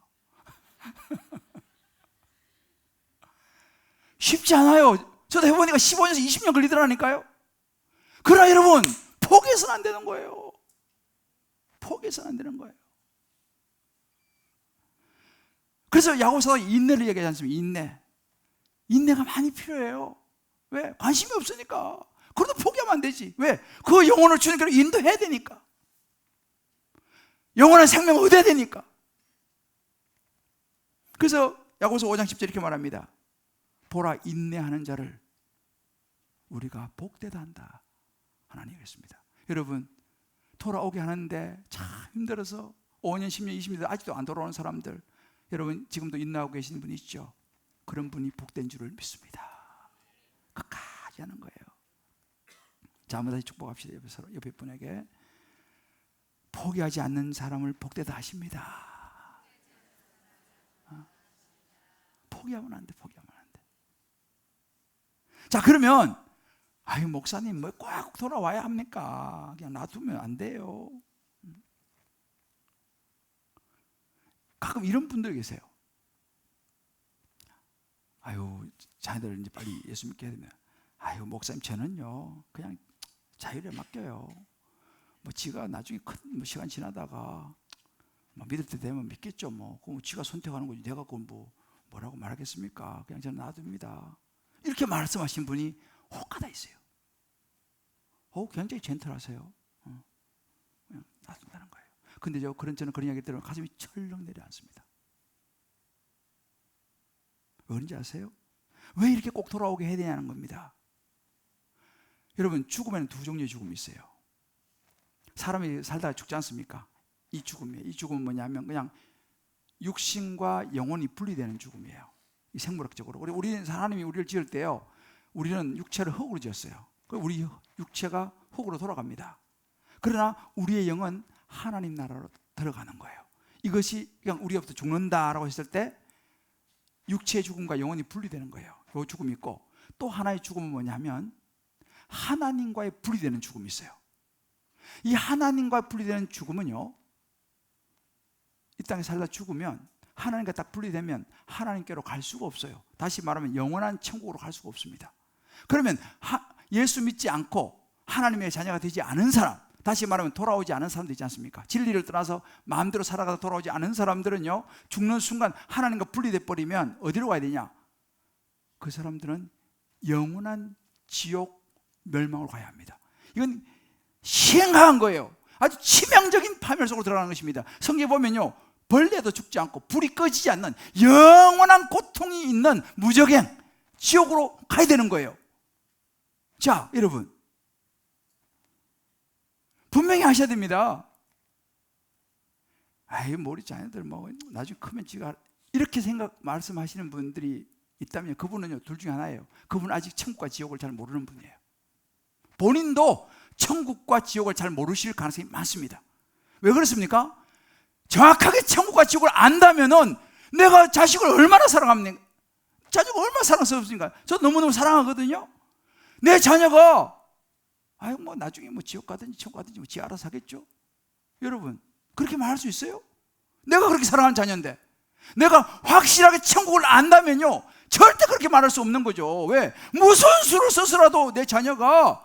쉽지 않아요. 저도 해보니까 15년에서 20년 걸리더라니까요. 그러나 여러분, 포기해서는 안 되는 거예요. 포기해서는 안 되는 거예요. 그래서 야고보서 인내를 얘기하지 않습니까? 인내가 많이 필요해요. 왜? 관심이 없으니까. 그래도 포기하면 안 되지. 왜? 그 영혼을 주님께로 인도해야 되니까. 영원한 생명을 얻어야 되니까. 그래서 야고보서 5장 10절 이렇게 말합니다. 보라, 인내하는 자를 우리가 복되다 한다. 하나님이 그랬습니다. 여러분, 돌아오게 하는데 참 힘들어서 5년, 10년, 20년 아직도 안 돌아오는 사람들, 여러분 지금도 인내하고 계시는 분이 있죠. 그런 분이 복된 줄을 믿습니다. 끝까지 하는 거예요. 자, 한번 다시 축복합시다. 옆에 분에게. 포기하지 않는 사람을 복되다 하십니다. 포기하면 안 돼. 포기하면 안 돼. 자, 그러면 아유 목사님 뭐 꼭 돌아와야 합니까? 그냥 놔두면 안 돼요. 가끔 이런 분들 계세요. 아유 자녀들 이제 빨리 예수 믿게 해야 되면 아유 목사님 저는요 그냥 자율에 맡겨요. 뭐 지가 나중에 큰 시간 지나다가 뭐 믿을 때 되면 믿겠죠. 뭐 그럼 지가 선택하는 거지 내가 그건 뭐라고 말하겠습니까? 그냥 저는 놔둡니다. 이렇게 말씀하신 분이 혹하다 있어요. 굉장히 젠틀하세요. 그냥 놔둔다는 거예요. 근데 저는 그런 이야기 들으면 가슴이 철렁 내려앉습니다. 왜 그런지 아세요? 왜 이렇게 꼭 돌아오게 해야 되냐는 겁니다. 여러분 죽음에는 두 종류의 죽음이 있어요. 사람이 살다가 죽지 않습니까? 이 죽음은 뭐냐면 그냥 육신과 영혼이 분리되는 죽음이에요. 이 생물학적으로. 하나님이 우리를 지을 때요, 우리는 육체를 흙으로 지었어요. 우리 육체가 흙으로 돌아갑니다. 그러나 우리의 영은 하나님 나라로 들어가는 거예요. 이것이 그냥 우리가부터 죽는다라고 했을 때 육체의 죽음과 영혼이 분리되는 거예요. 이 죽음이 있고, 또 하나의 죽음은 뭐냐면 하나님과의 분리되는 죽음이 있어요. 이 하나님과 분리되는 죽음은요, 이 땅에 살다 죽으면 하나님과 딱 분리되면 하나님께로 갈 수가 없어요. 다시 말하면 영원한 천국으로 갈 수가 없습니다. 그러면 예수 믿지 않고 하나님의 자녀가 되지 않은 사람, 다시 말하면 돌아오지 않은 사람도 있지 않습니까? 진리를 떠나서 마음대로 살아가다 돌아오지 않은 사람들은요, 죽는 순간 하나님과 분리돼 버리면 어디로 가야 되냐? 그 사람들은 영원한 지옥 멸망으로 가야 합니다. 이건 심각한 거예요. 아주 치명적인 파멸 속으로 들어가는 것입니다. 성경에 보면요, 벌레도 죽지 않고 불이 꺼지지 않는 영원한 고통이 있는 무적행 지옥으로 가야 되는 거예요. 자, 여러분 분명히 하셔야 됩니다. 우리 자녀들 나중에 크면 지가 이렇게 말씀하시는 분들이 있다면 그분은요, 둘 중에 하나예요. 그분은 아직 천국과 지옥을 잘 모르는 분이에요. 본인도 천국과 지옥을 잘 모르실 가능성이 많습니다. 왜 그렇습니까? 정확하게 천국과 지옥을 안다면은 내가 자식을 얼마나 사랑합니까? 자식을 얼마나 사랑할 수 없습니까? 저 너무너무 사랑하거든요. 내 자녀가 나중에 지옥 가든지 천국 가든지 지 알아서 하겠죠. 여러분 그렇게 말할 수 있어요? 내가 그렇게 사랑하는 자녀인데 내가 확실하게 천국을 안다면요, 절대 그렇게 말할 수 없는 거죠. 왜? 무슨 수를 써서라도 내 자녀가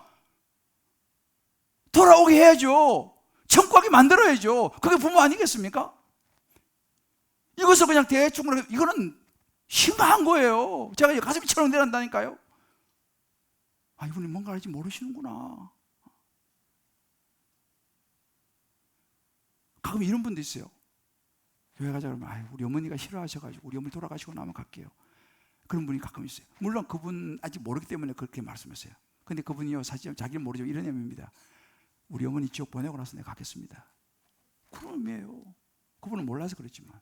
돌아오게 해야죠. 천국 가게 만들어야죠. 그게 부모 아니겠습니까? 이것을 그냥 대충, 이거는 심각한 거예요. 제가 가슴이 철렁 내려간다니까요. 이분이 뭔가 알지 모르시는구나. 가끔 이런 분도 있어요. 교회 가자 그러면 우리 어머니가 싫어하셔가지고 우리 어머니 돌아가시고 나면 갈게요. 그런 분이 가끔 있어요. 물론 그분 아직 모르기 때문에 그렇게 말씀했어요. 근데 그분이요, 사실 자기는 모르죠. 이런 의미입니다. 우리 어머니 지옥 보내고 나서 내가 가겠습니다. 그런 의미예요. 그분은 몰라서 그렇지만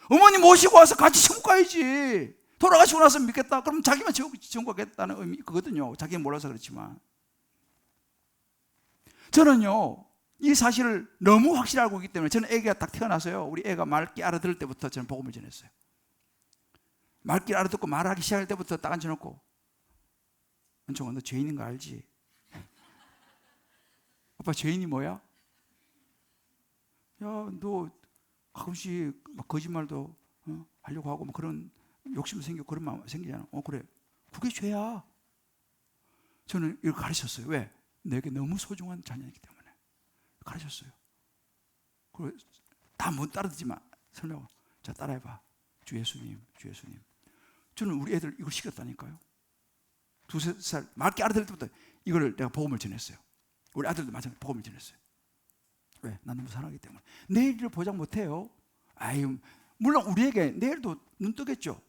어머니 모시고 와서 같이 천국 가야지. 돌아가시고 나서 믿겠다. 그럼 자기만 천국 가겠다는 의미 그거든요. 자기는 몰라서 그렇지만 저는요, 이 사실을 너무 확실히 알고 있기 때문에 저는 애기가 딱 태어나서요, 우리 애가 말귀 알아들을 때부터 저는 복음을 전했어요. 말귀 알아듣고 말하기 시작할 때부터 딱 앉혀놓고, 은총아 너 죄인인 거 알지? 아빠 죄인이 뭐야? 야 너 가끔씩 막 거짓말도 하려고 하고 그런 욕심 생기고 그런 마음 생기잖아. 그래, 그게 죄야. 저는 이걸 가르쳤어요. 왜? 내게 너무 소중한 자녀이기 때문에 가르쳤어요. 그리고 다 못 따라듣지만 설명. 자, 따라해봐. 주 예수님, 주 예수님. 저는 우리 애들 이걸 시켰다니까요. 2-3살 맑게 알아들을 때부터 이거를 내가 복음을 전했어요. 우리 아들도 마찬가지로 복음을 전했어요. 왜? 난 너무 사랑하기 때문에. 내일을 보장 못해요. 물론 우리에게 내일도 눈 뜨겠죠.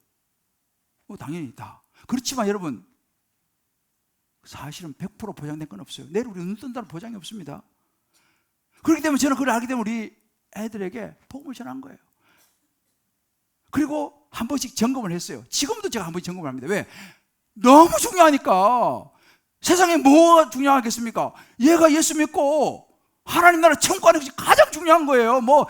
당연히 다. 그렇지만 여러분, 사실은 100% 보장된 건 없어요. 내일 우리 눈 뜬다는 보장이 없습니다. 그렇기 때문에 저는 그걸 알기 때문에 우리 애들에게 복음을 전한 거예요. 그리고 한 번씩 점검을 했어요. 지금도 제가 한 번씩 점검을 합니다. 왜? 너무 중요하니까. 세상에 뭐가 중요하겠습니까? 얘가 예수 믿고 하나님 나라 천국 가는 것이 가장 중요한 거예요. 뭐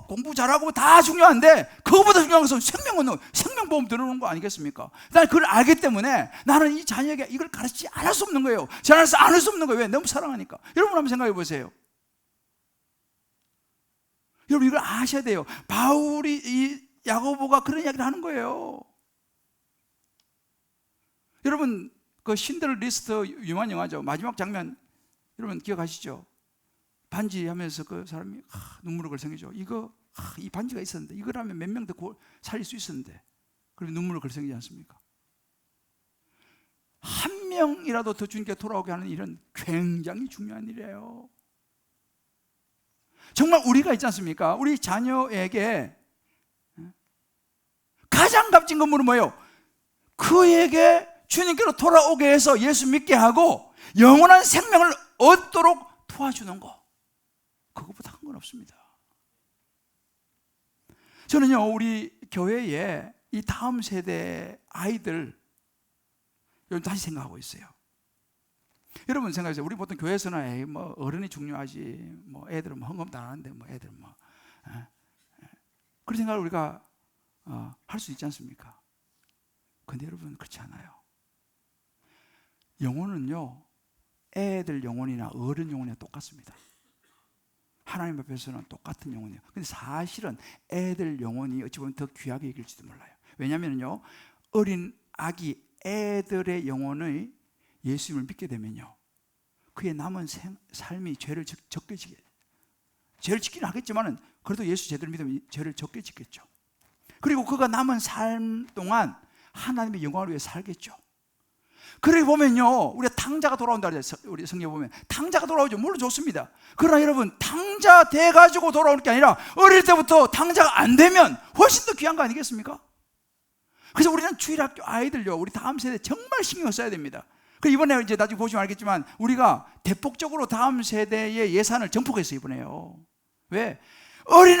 공부 잘하고 다 중요한데 그거보다 중요한 것은 생명보험 들어오는 거 아니겠습니까? 난 그걸 알기 때문에 나는 이 자녀에게 이걸 가르치지 않을 수 없는 거예요. 전할수 않을 수 없는 거예요. 왜? 너무 사랑하니까. 여러분 한번 생각해 보세요. 여러분 이걸 아셔야 돼요. 바울이 이 야고보가 그런 이야기를 하는 거예요. 여러분 그 신들 리스트 유명한 영화죠. 마지막 장면 여러분 기억하시죠? 반지 하면서 그 사람이 눈물을 글썽이죠. 이 반지가 있었는데 이거라면 몇 명 더 살릴 수 있었는데, 그러면 눈물을 글썽이지 않습니까? 한 명이라도 더 주님께 돌아오게 하는 일은 굉장히 중요한 일이에요. 정말 우리가 있지 않습니까? 우리 자녀에게 가장 값진 건물은 뭐예요? 그에게 주님께로 돌아오게 해서 예수 믿게 하고 영원한 생명을 얻도록 도와주는 거, 그것보다 큰 건 없습니다. 저는요, 우리 교회에 이 다음 세대 아이들 요즘 다시 생각하고 있어요. 여러분 생각하세요. 우리 보통 교회에서는 뭐 어른이 중요하지, 뭐 애들은 뭐 헌금도 안 하는데 뭐 애들은 뭐 그런 생각을 우리가 할 수 있지 않습니까? 근데 여러분 그렇지 않아요. 영혼은요, 애들 영혼이나 어른 영혼이나 똑같습니다. 하나님 앞에서는 똑같은 영혼이에요. 근데 사실은 애들 영혼이 어찌 보면 더 귀하게 여길지도 몰라요. 왜냐하면요, 어린 아기 애들의 영혼의 예수님을 믿게 되면요, 그의 남은 삶이 죄를 적게 지게, 죄를 짓기는 하겠지만은 그래도 예수 제대로 믿으면 죄를 적게 짓겠죠. 그리고 그가 남은 삶 동안 하나님의 영광을 위해 살겠죠. 그러게 보면요, 우리가 탕자가 돌아온다 그랬어요. 우리 성경에 보면 탕자가 돌아오죠. 물론 좋습니다. 그러나 여러분, 탕자 돼가지고 돌아오는 게 아니라 어릴 때부터 탕자가 안 되면 훨씬 더 귀한 거 아니겠습니까? 그래서 우리는 주일학교 아이들요, 우리 다음 세대 정말 신경 써야 됩니다. 그 이번에 이제 나중에 보시면 알겠지만 우리가 대폭적으로 다음 세대의 예산을 증폭했어요, 이번에요. 왜? 어린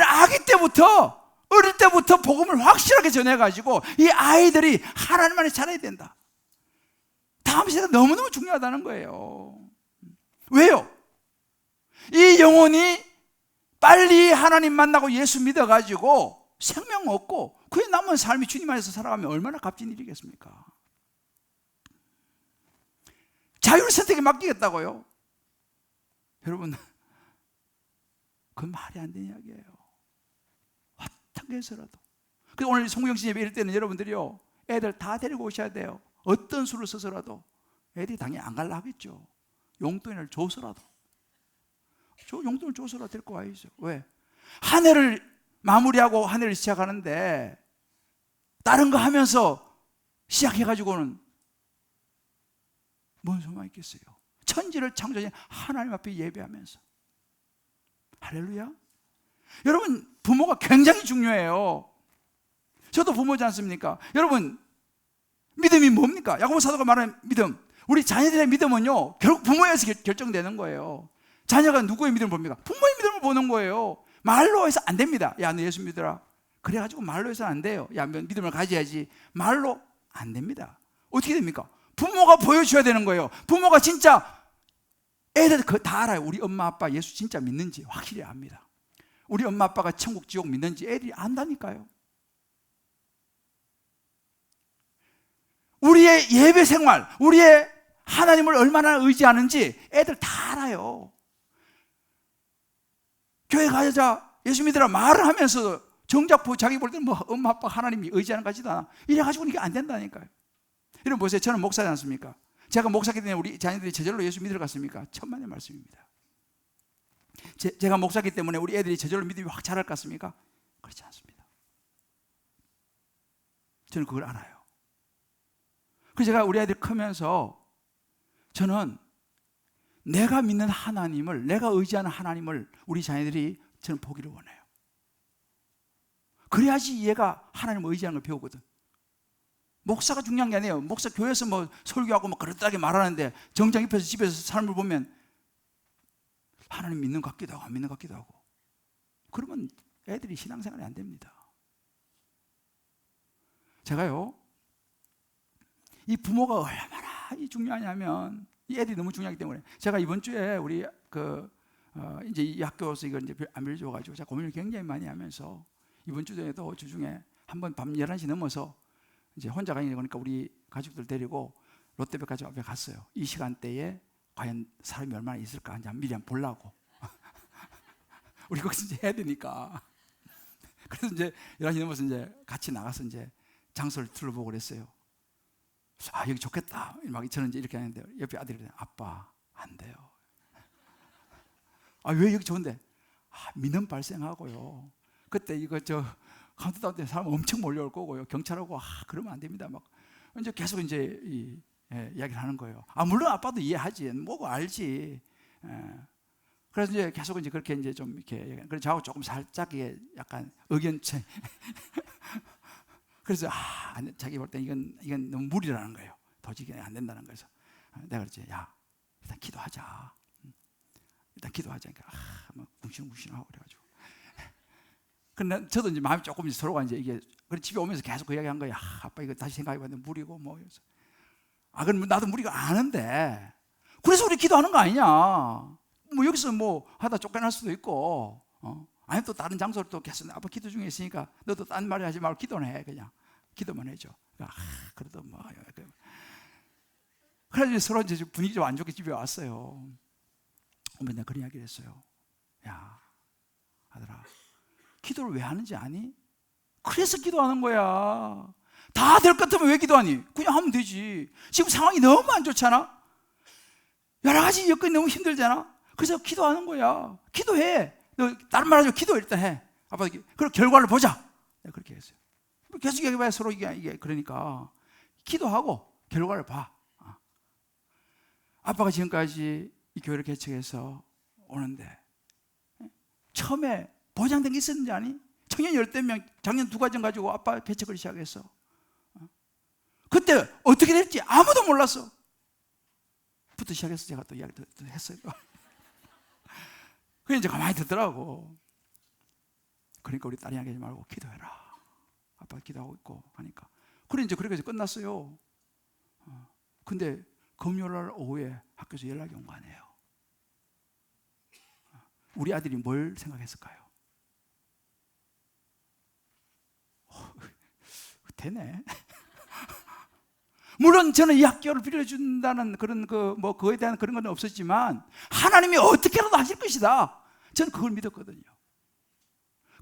때부터 복음을 확실하게 전해가지고 이 아이들이 하나님 안에 자라야 된다. 다음 세대가 너무너무 중요하다는 거예요. 왜요? 이 영혼이 빨리 하나님 만나고 예수 믿어가지고 생명 얻고 그의 남은 삶이 주님 안에서 살아가면 얼마나 값진 일이겠습니까? 자율 선택에 맡기겠다고요? 여러분, 그건 말이 안 되는 이야기예요. 어떻게 해서라도. 그래서 오늘 송영신 예배 이럴 때는 여러분들이요, 애들 다 데리고 오셔야 돼요. 어떤 수를 써서라도. 애들이 당연히 안 갈라 하겠죠. 용돈을 줘서라도. 용돈을 줘서라도 데리고 와야죠. 왜? 한 해를 마무리하고 한 해를 시작하는데 다른 거 하면서 시작해가지고는 뭔 소망이 있겠어요? 천지를 창조하신 하나님 앞에 예배하면서. 할렐루야. 여러분, 부모가 굉장히 중요해요. 저도 부모지 않습니까? 여러분, 믿음이 뭡니까? 야고보 사도가 말하는 믿음, 우리 자녀들의 믿음은요, 결국 부모에서 결정되는 거예요. 자녀가 누구의 믿음을 봅니까? 부모의 믿음을 보는 거예요. 말로 해서 안 됩니다. 야, 너 예수 믿어라. 그래가지고 말로 해서는 안 돼요. 야, 믿음을 가져야지. 말로 안 됩니다. 어떻게 됩니까? 부모가 보여줘야 되는 거예요. 부모가 진짜, 애들 그거 다 알아요. 우리 엄마 아빠 예수 진짜 믿는지 확실히 압니다. 우리 엄마 아빠가 천국 지옥 믿는지 애들이 안다니까요. 우리의 예배 생활, 우리의 하나님을 얼마나 의지하는지 애들 다 알아요. 교회 가자, 예수 믿으라 말을 하면서 정작 자기 볼 때는 뭐 엄마 아빠 하나님이 의지하는 것 같지도 않아. 이래가지고는 이게 안 된다니까요. 여러분 보세요. 저는 목사지 않습니까? 제가 목사기 때문에 우리 자녀들이 저절로 예수 믿으러 갔습니까? 천만의 말씀입니다. 제가 목사기 때문에 우리 애들이 저절로 믿음이 확 자랄 것 같습니까? 그렇지 않습니다. 저는 그걸 알아요. 그래서 제가 우리 아이들 크면서 저는 내가 믿는 하나님을, 내가 의지하는 하나님을 우리 자녀들이 저는 보기를 원해요. 그래야지 얘가 하나님을 의지하는 걸 배우거든. 목사가 중요한 게 아니에요. 목사 교회에서 뭐 설교하고 뭐 그렇다게 말하는데 정장 입혀서 집에서 삶을 보면 하나님 믿는 것 같기도 하고 안 믿는 것 같기도 하고, 그러면 애들이 신앙생활이 안 됩니다. 제가요, 이 부모가 얼마나 중요하냐면, 이 애들이 너무 중요하기 때문에 제가 이번 주에 우리 이제 이 학교에서 이걸 이제 안 빌려줘가지고 제가 고민을 굉장히 많이 하면서 이번 주에도 주중에 한번 밤 11시 넘어서 이제 혼자 가는 거니까 우리 가족들 데리고 롯데백화점 앞에 갔어요. 이 시간대에 과연 사람이 얼마나 있을까 이제 미리 한번 보려고. 우리 거기서 이제 해야 되니까. 그래서 이제 11시 넘어서 이제 같이 나가서 이제 장소를 둘러보고 그랬어요. 아, 여기 좋겠다. 막 저는 이제 이렇게 하는데 옆에 아들이 아빠 안 돼요. 아, 왜 여기 좋은데? 아, 민원 발생하고요. 그때 이거 저 카운트다운 때 사람 엄청 몰려올 거고요. 경찰하고 그러면 안 됩니다. 막 이제 계속 이제 이야기를 하는 거예요. 아, 물론 아빠도 이해하지. 뭐고 알지. 그래서 이제 계속 이제 그렇게 이제 좀 이렇게 그래서 저하고 조금 살짝 이게 약간 의견체. 그래서 자기 볼 때 이건 너무 무리라는 거예요. 도저히 안 된다는 거에서 내가 그랬지. 야, 일단 기도하자. 일단 기도하자. 그러니까 막 뭉신뭉신하고 그래가지고. 근데 저도 이제 마음이 조금 서로가 이제 이게 그래 집에 오면서 계속 그 이야기한 거야. 아빠 이거 다시 생각해봤는데 무리고 뭐. 그럼 나도 무리가 아는데. 그래서 우리 기도하는 거 아니냐? 뭐 여기서 뭐 하다 쫓겨날 수도 있고. 아니 또 다른 장소를 또 계속 아빠 기도 중에 있으니까 너도 딴 말을 하지 말고 기도는 해. 그냥 기도만 해줘. 그래도 뭐. 그래서 서로 이제 분위기 좀 안 좋게 집에 왔어요. 어머니 내가 그런 이야기를 했어요. 야 아들아, 기도를 왜 하는지 아니? 그래서 기도하는 거야. 다 될 것 같으면 왜 기도하니? 그냥 하면 되지. 지금 상황이 너무 안 좋잖아. 여러 가지 여건이 너무 힘들잖아. 그래서 기도하는 거야. 기도해. 너 다른 말 하지 기도 일단 해. 아빠 그럼 결과를 보자. 내가 그렇게 했어요. 계속 얘기해봐야 서로 이게 그러니까 기도하고 결과를 봐. 아빠가 지금까지 이 교회를 개척해서 오는데 처음에 보장된 게 있었는지 아니? 청년 10명 작년 2가정 가지고 아빠 개척을 시작했어. 그때 어떻게 될지 아무도 몰랐어. 부터 시작해서 제가 또 이야기를 했어요. 그래 이제 가만히 듣더라고. 그러니까 우리 딸이 이야기하지 말고 기도해라. 아빠가 기도하고 있고 하니까. 그래 이제 그렇게 해서 끝났어요. 근데 금요일날 오후에 학교에서 연락이 온 거 아니에요. 우리 아들이 뭘 생각했을까요? 되네. 물론 저는 이 학교를 빌려준다는 그런 그거에 대한 그런 건 없었지만 하나님이 어떻게라도 하실 것이다. 저는 그걸 믿었거든요.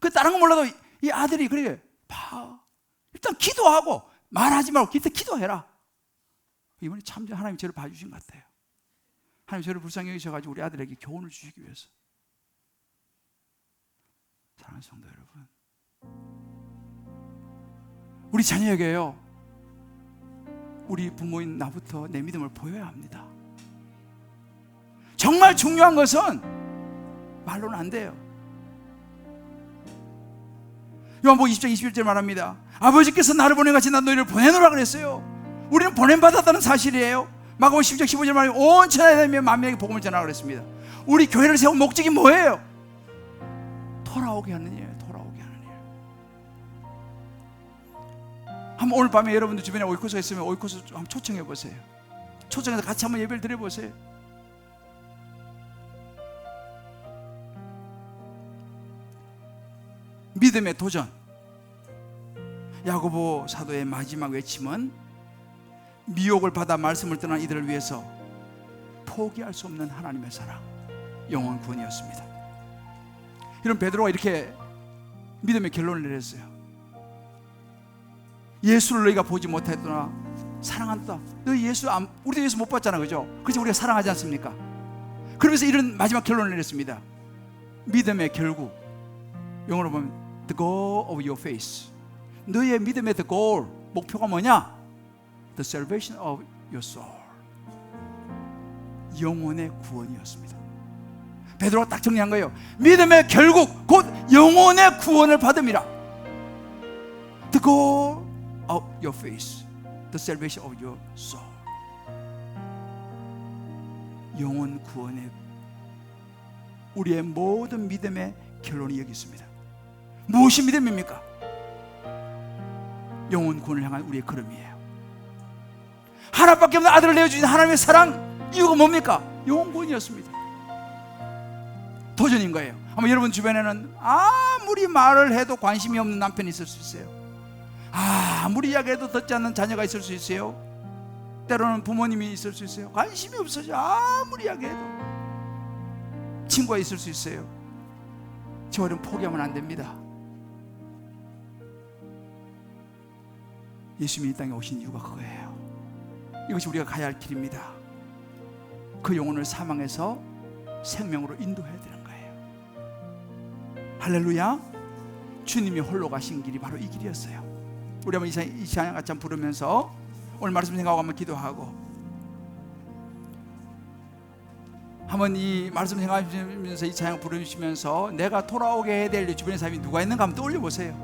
그 다른 거 몰라도 이 아들이 그래 봐. 일단 기도하고 말하지 말고 일단 기도해라. 이번에 참 하나님 저를 봐주신 것 같아요. 하나님 저를 불쌍히 여기셔가지고 우리 아들에게 교훈을 주시기 위해서. 사랑하는 성도 여러분, 우리 자녀에게요, 우리 부모인 나부터 내 믿음을 보여야 합니다. 정말 중요한 것은 말로는 안 돼요. 요한복음 20장 21절 말합니다. 아버지께서 나를 보낸같이 난 너희를 보내노라 그랬어요. 우리는 보냄받았다는 사실이에요. 마가복음 10장 15절 말하면 온 천하에 다니며 만민에게 복음을 전하라 그랬습니다. 우리 교회를 세운 목적이 뭐예요? 돌아오게 하는 일이에요. 돌아오게 하는 일. 한번 오늘 밤에 여러분들 주변에 오이코스가 있으면 오이코스 한번 초청해 보세요. 초청해서 같이 한번 예배를 드려 보세요. 믿음의 도전. 야고보 사도의 마지막 외침은 미혹을 받아 말씀을 떠난 이들을 위해서 포기할 수 없는 하나님의 사랑, 영원 구원이었습니다. 이런 베드로가 이렇게 믿음의 결론을 내렸어요. 예수를 너희가 보지 못했더나 사랑한다. 너희 우리도 예수 못 봤잖아, 그죠? 그래서 우리가 사랑하지 않습니까? 그러면서 이런 마지막 결론을 내렸습니다. 믿음의 결국, 영어로 보면 the goal of your faith. 너희의 믿음의 the goal, 목표가 뭐냐? The salvation of your soul. 영혼의 구원이었습니다. 베드로가 딱 정리한 거예요. 믿음의 결국 곧 영혼의 구원을 받음이라. The goal of your faith, the salvation of your soul. 영혼 구원의 우리의 모든 믿음의 결론이 여기 있습니다. 무엇이 믿음입니까? 영혼 구원을 향한 우리의 걸음이에요. 하나밖에 없는 아들을 내어주신 하나님의 사랑, 이유가 뭡니까? 영혼 구원이었습니다. 도전인 거예요. 아마 여러분 주변에는 아무리 말을 해도 관심이 없는 남편이 있을 수 있어요. 아무리 이야기해도 듣지 않는 자녀가 있을 수 있어요. 때로는 부모님이 있을 수 있어요. 관심이 없어져. 아무리 이야기해도. 친구가 있을 수 있어요. 저는 포기하면 안 됩니다. 예수님이 이 땅에 오신 이유가 그거예요. 이것이 우리가 가야 할 길입니다. 그 영혼을 사망에서 생명으로 인도해야 되는 거예요. 할렐루야. 주님이 홀로 가신 길이 바로 이 길이었어요. 우리 한번 이 찬양 같이 한번 부르면서 오늘 말씀 생각하고 한번 기도하고 한번 이 말씀 생각하시면서 이 찬양 부르시면서 내가 돌아오게 해야 될 주변의 사람이 누가 있는가 한번 떠올려 보세요.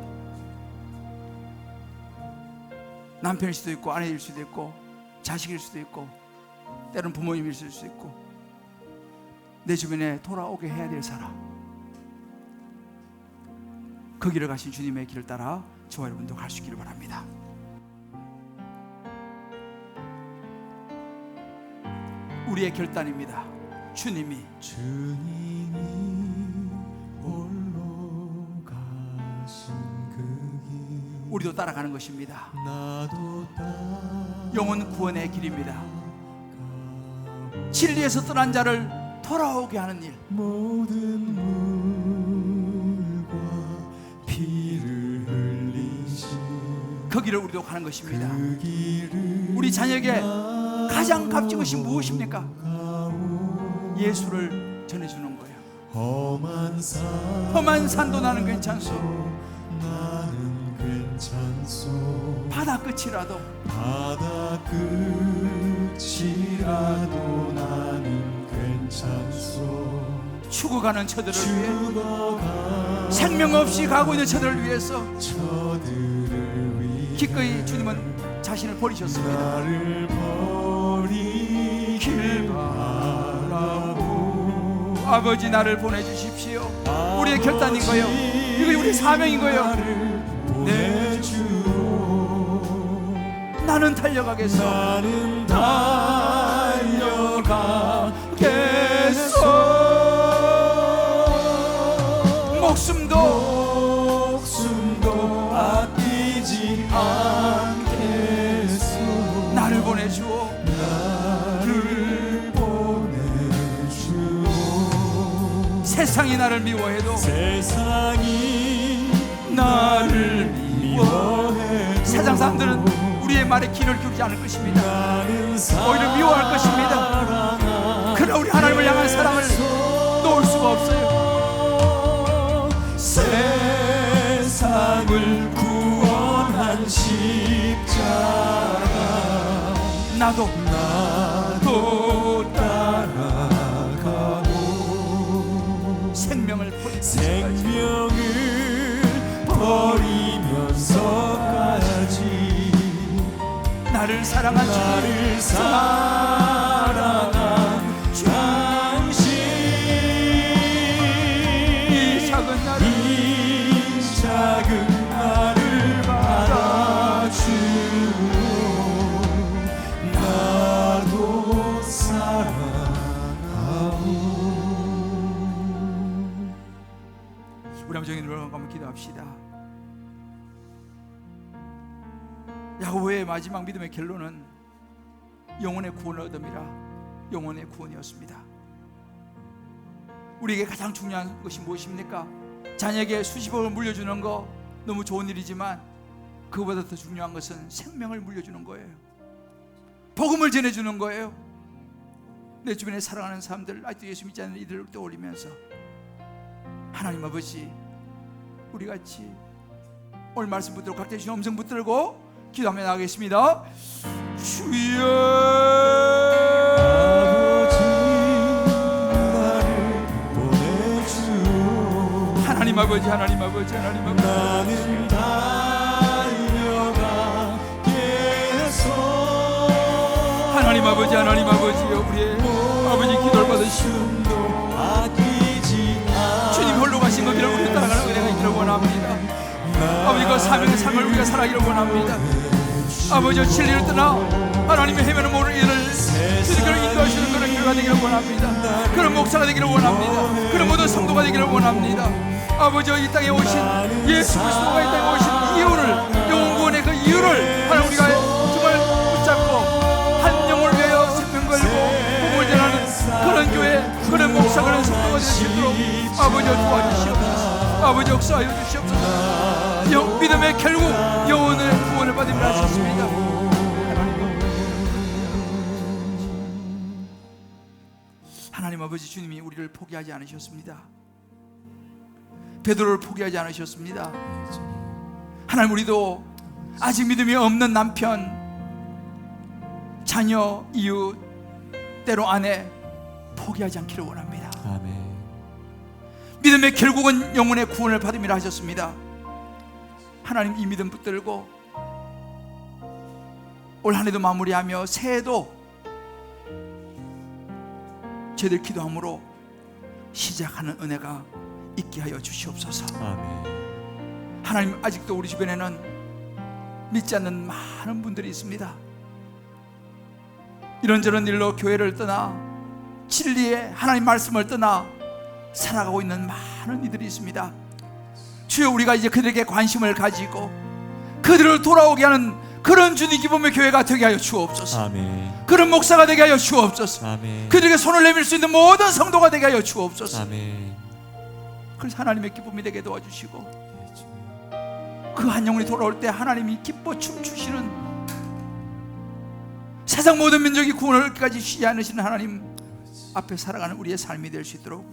남편일 수도 있고 아내일 수도 있고 자식일 수도 있고 때로는 부모님일 수도 있고 내 주변에 돌아오게 해야 될 사람, 그 길을 가신 주님의 길을 따라 저와 여러분도 갈 수 있기를 바랍니다. 우리의 결단입니다. 주님이 홀로 가신 그 길 우리도 따라가는 것입니다. 나도 영혼 구원의 길입니다. 진리에서 떠난 자를 돌아오게 하는 일, 모든 물과 피를 흘리신 그 길을 우리도 가는 것입니다. 그 길을 우리 자녀에게 가장 값진 것이 무엇입니까? 예수를 전해주는 거예요. 험한 산도 나는 괜찮소. 나는 괜찮소. 바다 끝이라도 바다 끝이라도 나는 괜찮소. 죽어가는 저들을 위해, 생명 없이 가고 있는 저들을 위해서 기꺼이 주님은 자신을 버리셨습니다. 나를 버리길 바라고 아버지 나를 보내주십시오. 우리의 결단인 거예요. 이거 우리의 사명인 거예요. 네. 나는 달려가겠소. 나는 달려가겠소. 목숨도 아끼지 않겠소. 나를 보내주오. 나를 보내주오. 세상이 나를 미워해도, 세상이 나를 미워해도 세상 사람들은 우리의 말에 귀를 기울이지 않을 것입니다. 오히려 미워할 것입니다. 그러나 우리 하나님을 향한 사랑을 놓을 수가 없어요. 세상을 구원한 십자가 나도 따라가고 생명을 버리면서까지 나를 사랑한 나를 사랑한 당신 이 작은 나를 받아주오. 나도 사랑하오. 우리 한번 정인으로 한번 기도합시다. 야고보의 마지막 믿음의 결론은 영혼의 구원을 얻음이라 영혼의 구원이었습니다. 우리에게 가장 중요한 것이 무엇입니까? 자녀에게 수십억을 물려주는 거 너무 좋은 일이지만 그보다 더 중요한 것은 생명을 물려주는 거예요. 복음을 전해주는 거예요. 내 주변에 사랑하는 사람들, 아직도 예수 믿지 않는 이들을 떠올리면서 하나님 아버지, 우리같이 오늘 말씀 붙들고 각자 주신 음성 붙들고 기도하며 나가겠습니다. 주여 아버지 나를 보내주오. 하나님 아버지, 하나님 아버지, 하나님 아버지, 나는 달려가겠소. 하나님 아버지, 하나님 아버지요, 우리의 아버지 기도를 받으시오. 주님 홀로 가신 그 길을 우리가 따라가는 은혜가 있기를 원합니다. 아버지 그 사명의 삶을 우리가 살아가기를 원합니다. 아버지 진리를 떠나 하나님의 헤매는 모든 일을 주님께로 인도하시는 그런 교회가 되기를 원합니다. 그런 목사가 되기를 원합니다. 그런 모든 성도가 되기를 원합니다. 아버지 이 땅에 오신 예수 그리스도가 이 땅에 오신 이유를, 영혼 구원의 그 이유를 하나님 우리가 정말 붙잡고 한 영혼을 위하여 생명 걸고 복음을 전하는 그런 교회, 그런 목사, 그런 성도가 될 수 있도록 아버지 도와주시옵소서. 아버지 역사하여 주시옵소서. 믿음의 결국 영혼의 구원을 받으리라 하셨습니다. 아버지 주님이 우리를 포기하지 않으셨습니다. 베드로를 포기하지 않으셨습니다. 네, 주님. 하나님, 우리도 아직 믿음이 없는 남편, 자녀, 이웃, 때로 아내 포기하지 않기를 원합니다. 아멘. 믿음의 결국은 영혼의 구원을 받음이라 하셨습니다. 하나님, 이 믿음 붙들고 올 한 해도 마무리하며 새해도 저희들 기도함으로 시작하는 은혜가 있게 하여 주시옵소서. 아멘. 하나님, 아직도 우리 주변에는 믿지 않는 많은 분들이 있습니다. 이런저런 일로 교회를 떠나 진리의 하나님 말씀을 떠나 살아가고 있는 많은 이들이 있습니다. 주여, 우리가 이제 그들에게 관심을 가지고 그들을 돌아오게 하는 그런 주님 기쁨의 교회가 되게 하여 주옵소서. 아멘. 그런 목사가 되게 하여 주옵소서. 아멘. 그들에게 손을 내밀 수 있는 모든 성도가 되게 하여 주옵소서. 아멘. 그래서 하나님의 기쁨이 되게 도와주시고 네, 주님. 그 한 영혼이 돌아올 때 하나님이 기뻐 춤추시는, 세상 모든 민족이 구원을 얻기까지 쉬지 않으시는 하나님 앞에 살아가는 우리의 삶이 될 수 있도록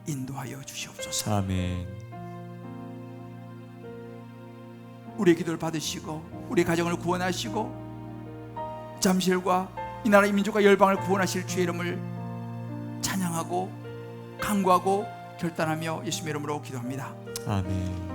인도하여 주시옵소서. 아멘. 우리의 기도를 받으시고 우리의 가정을 구원하시고 잠실과 이 나라 이 민족과 열방을 구원하실 주의 이름을 찬양하고 간구하고 결단하며 예수님의 이름으로 기도합니다. 아멘.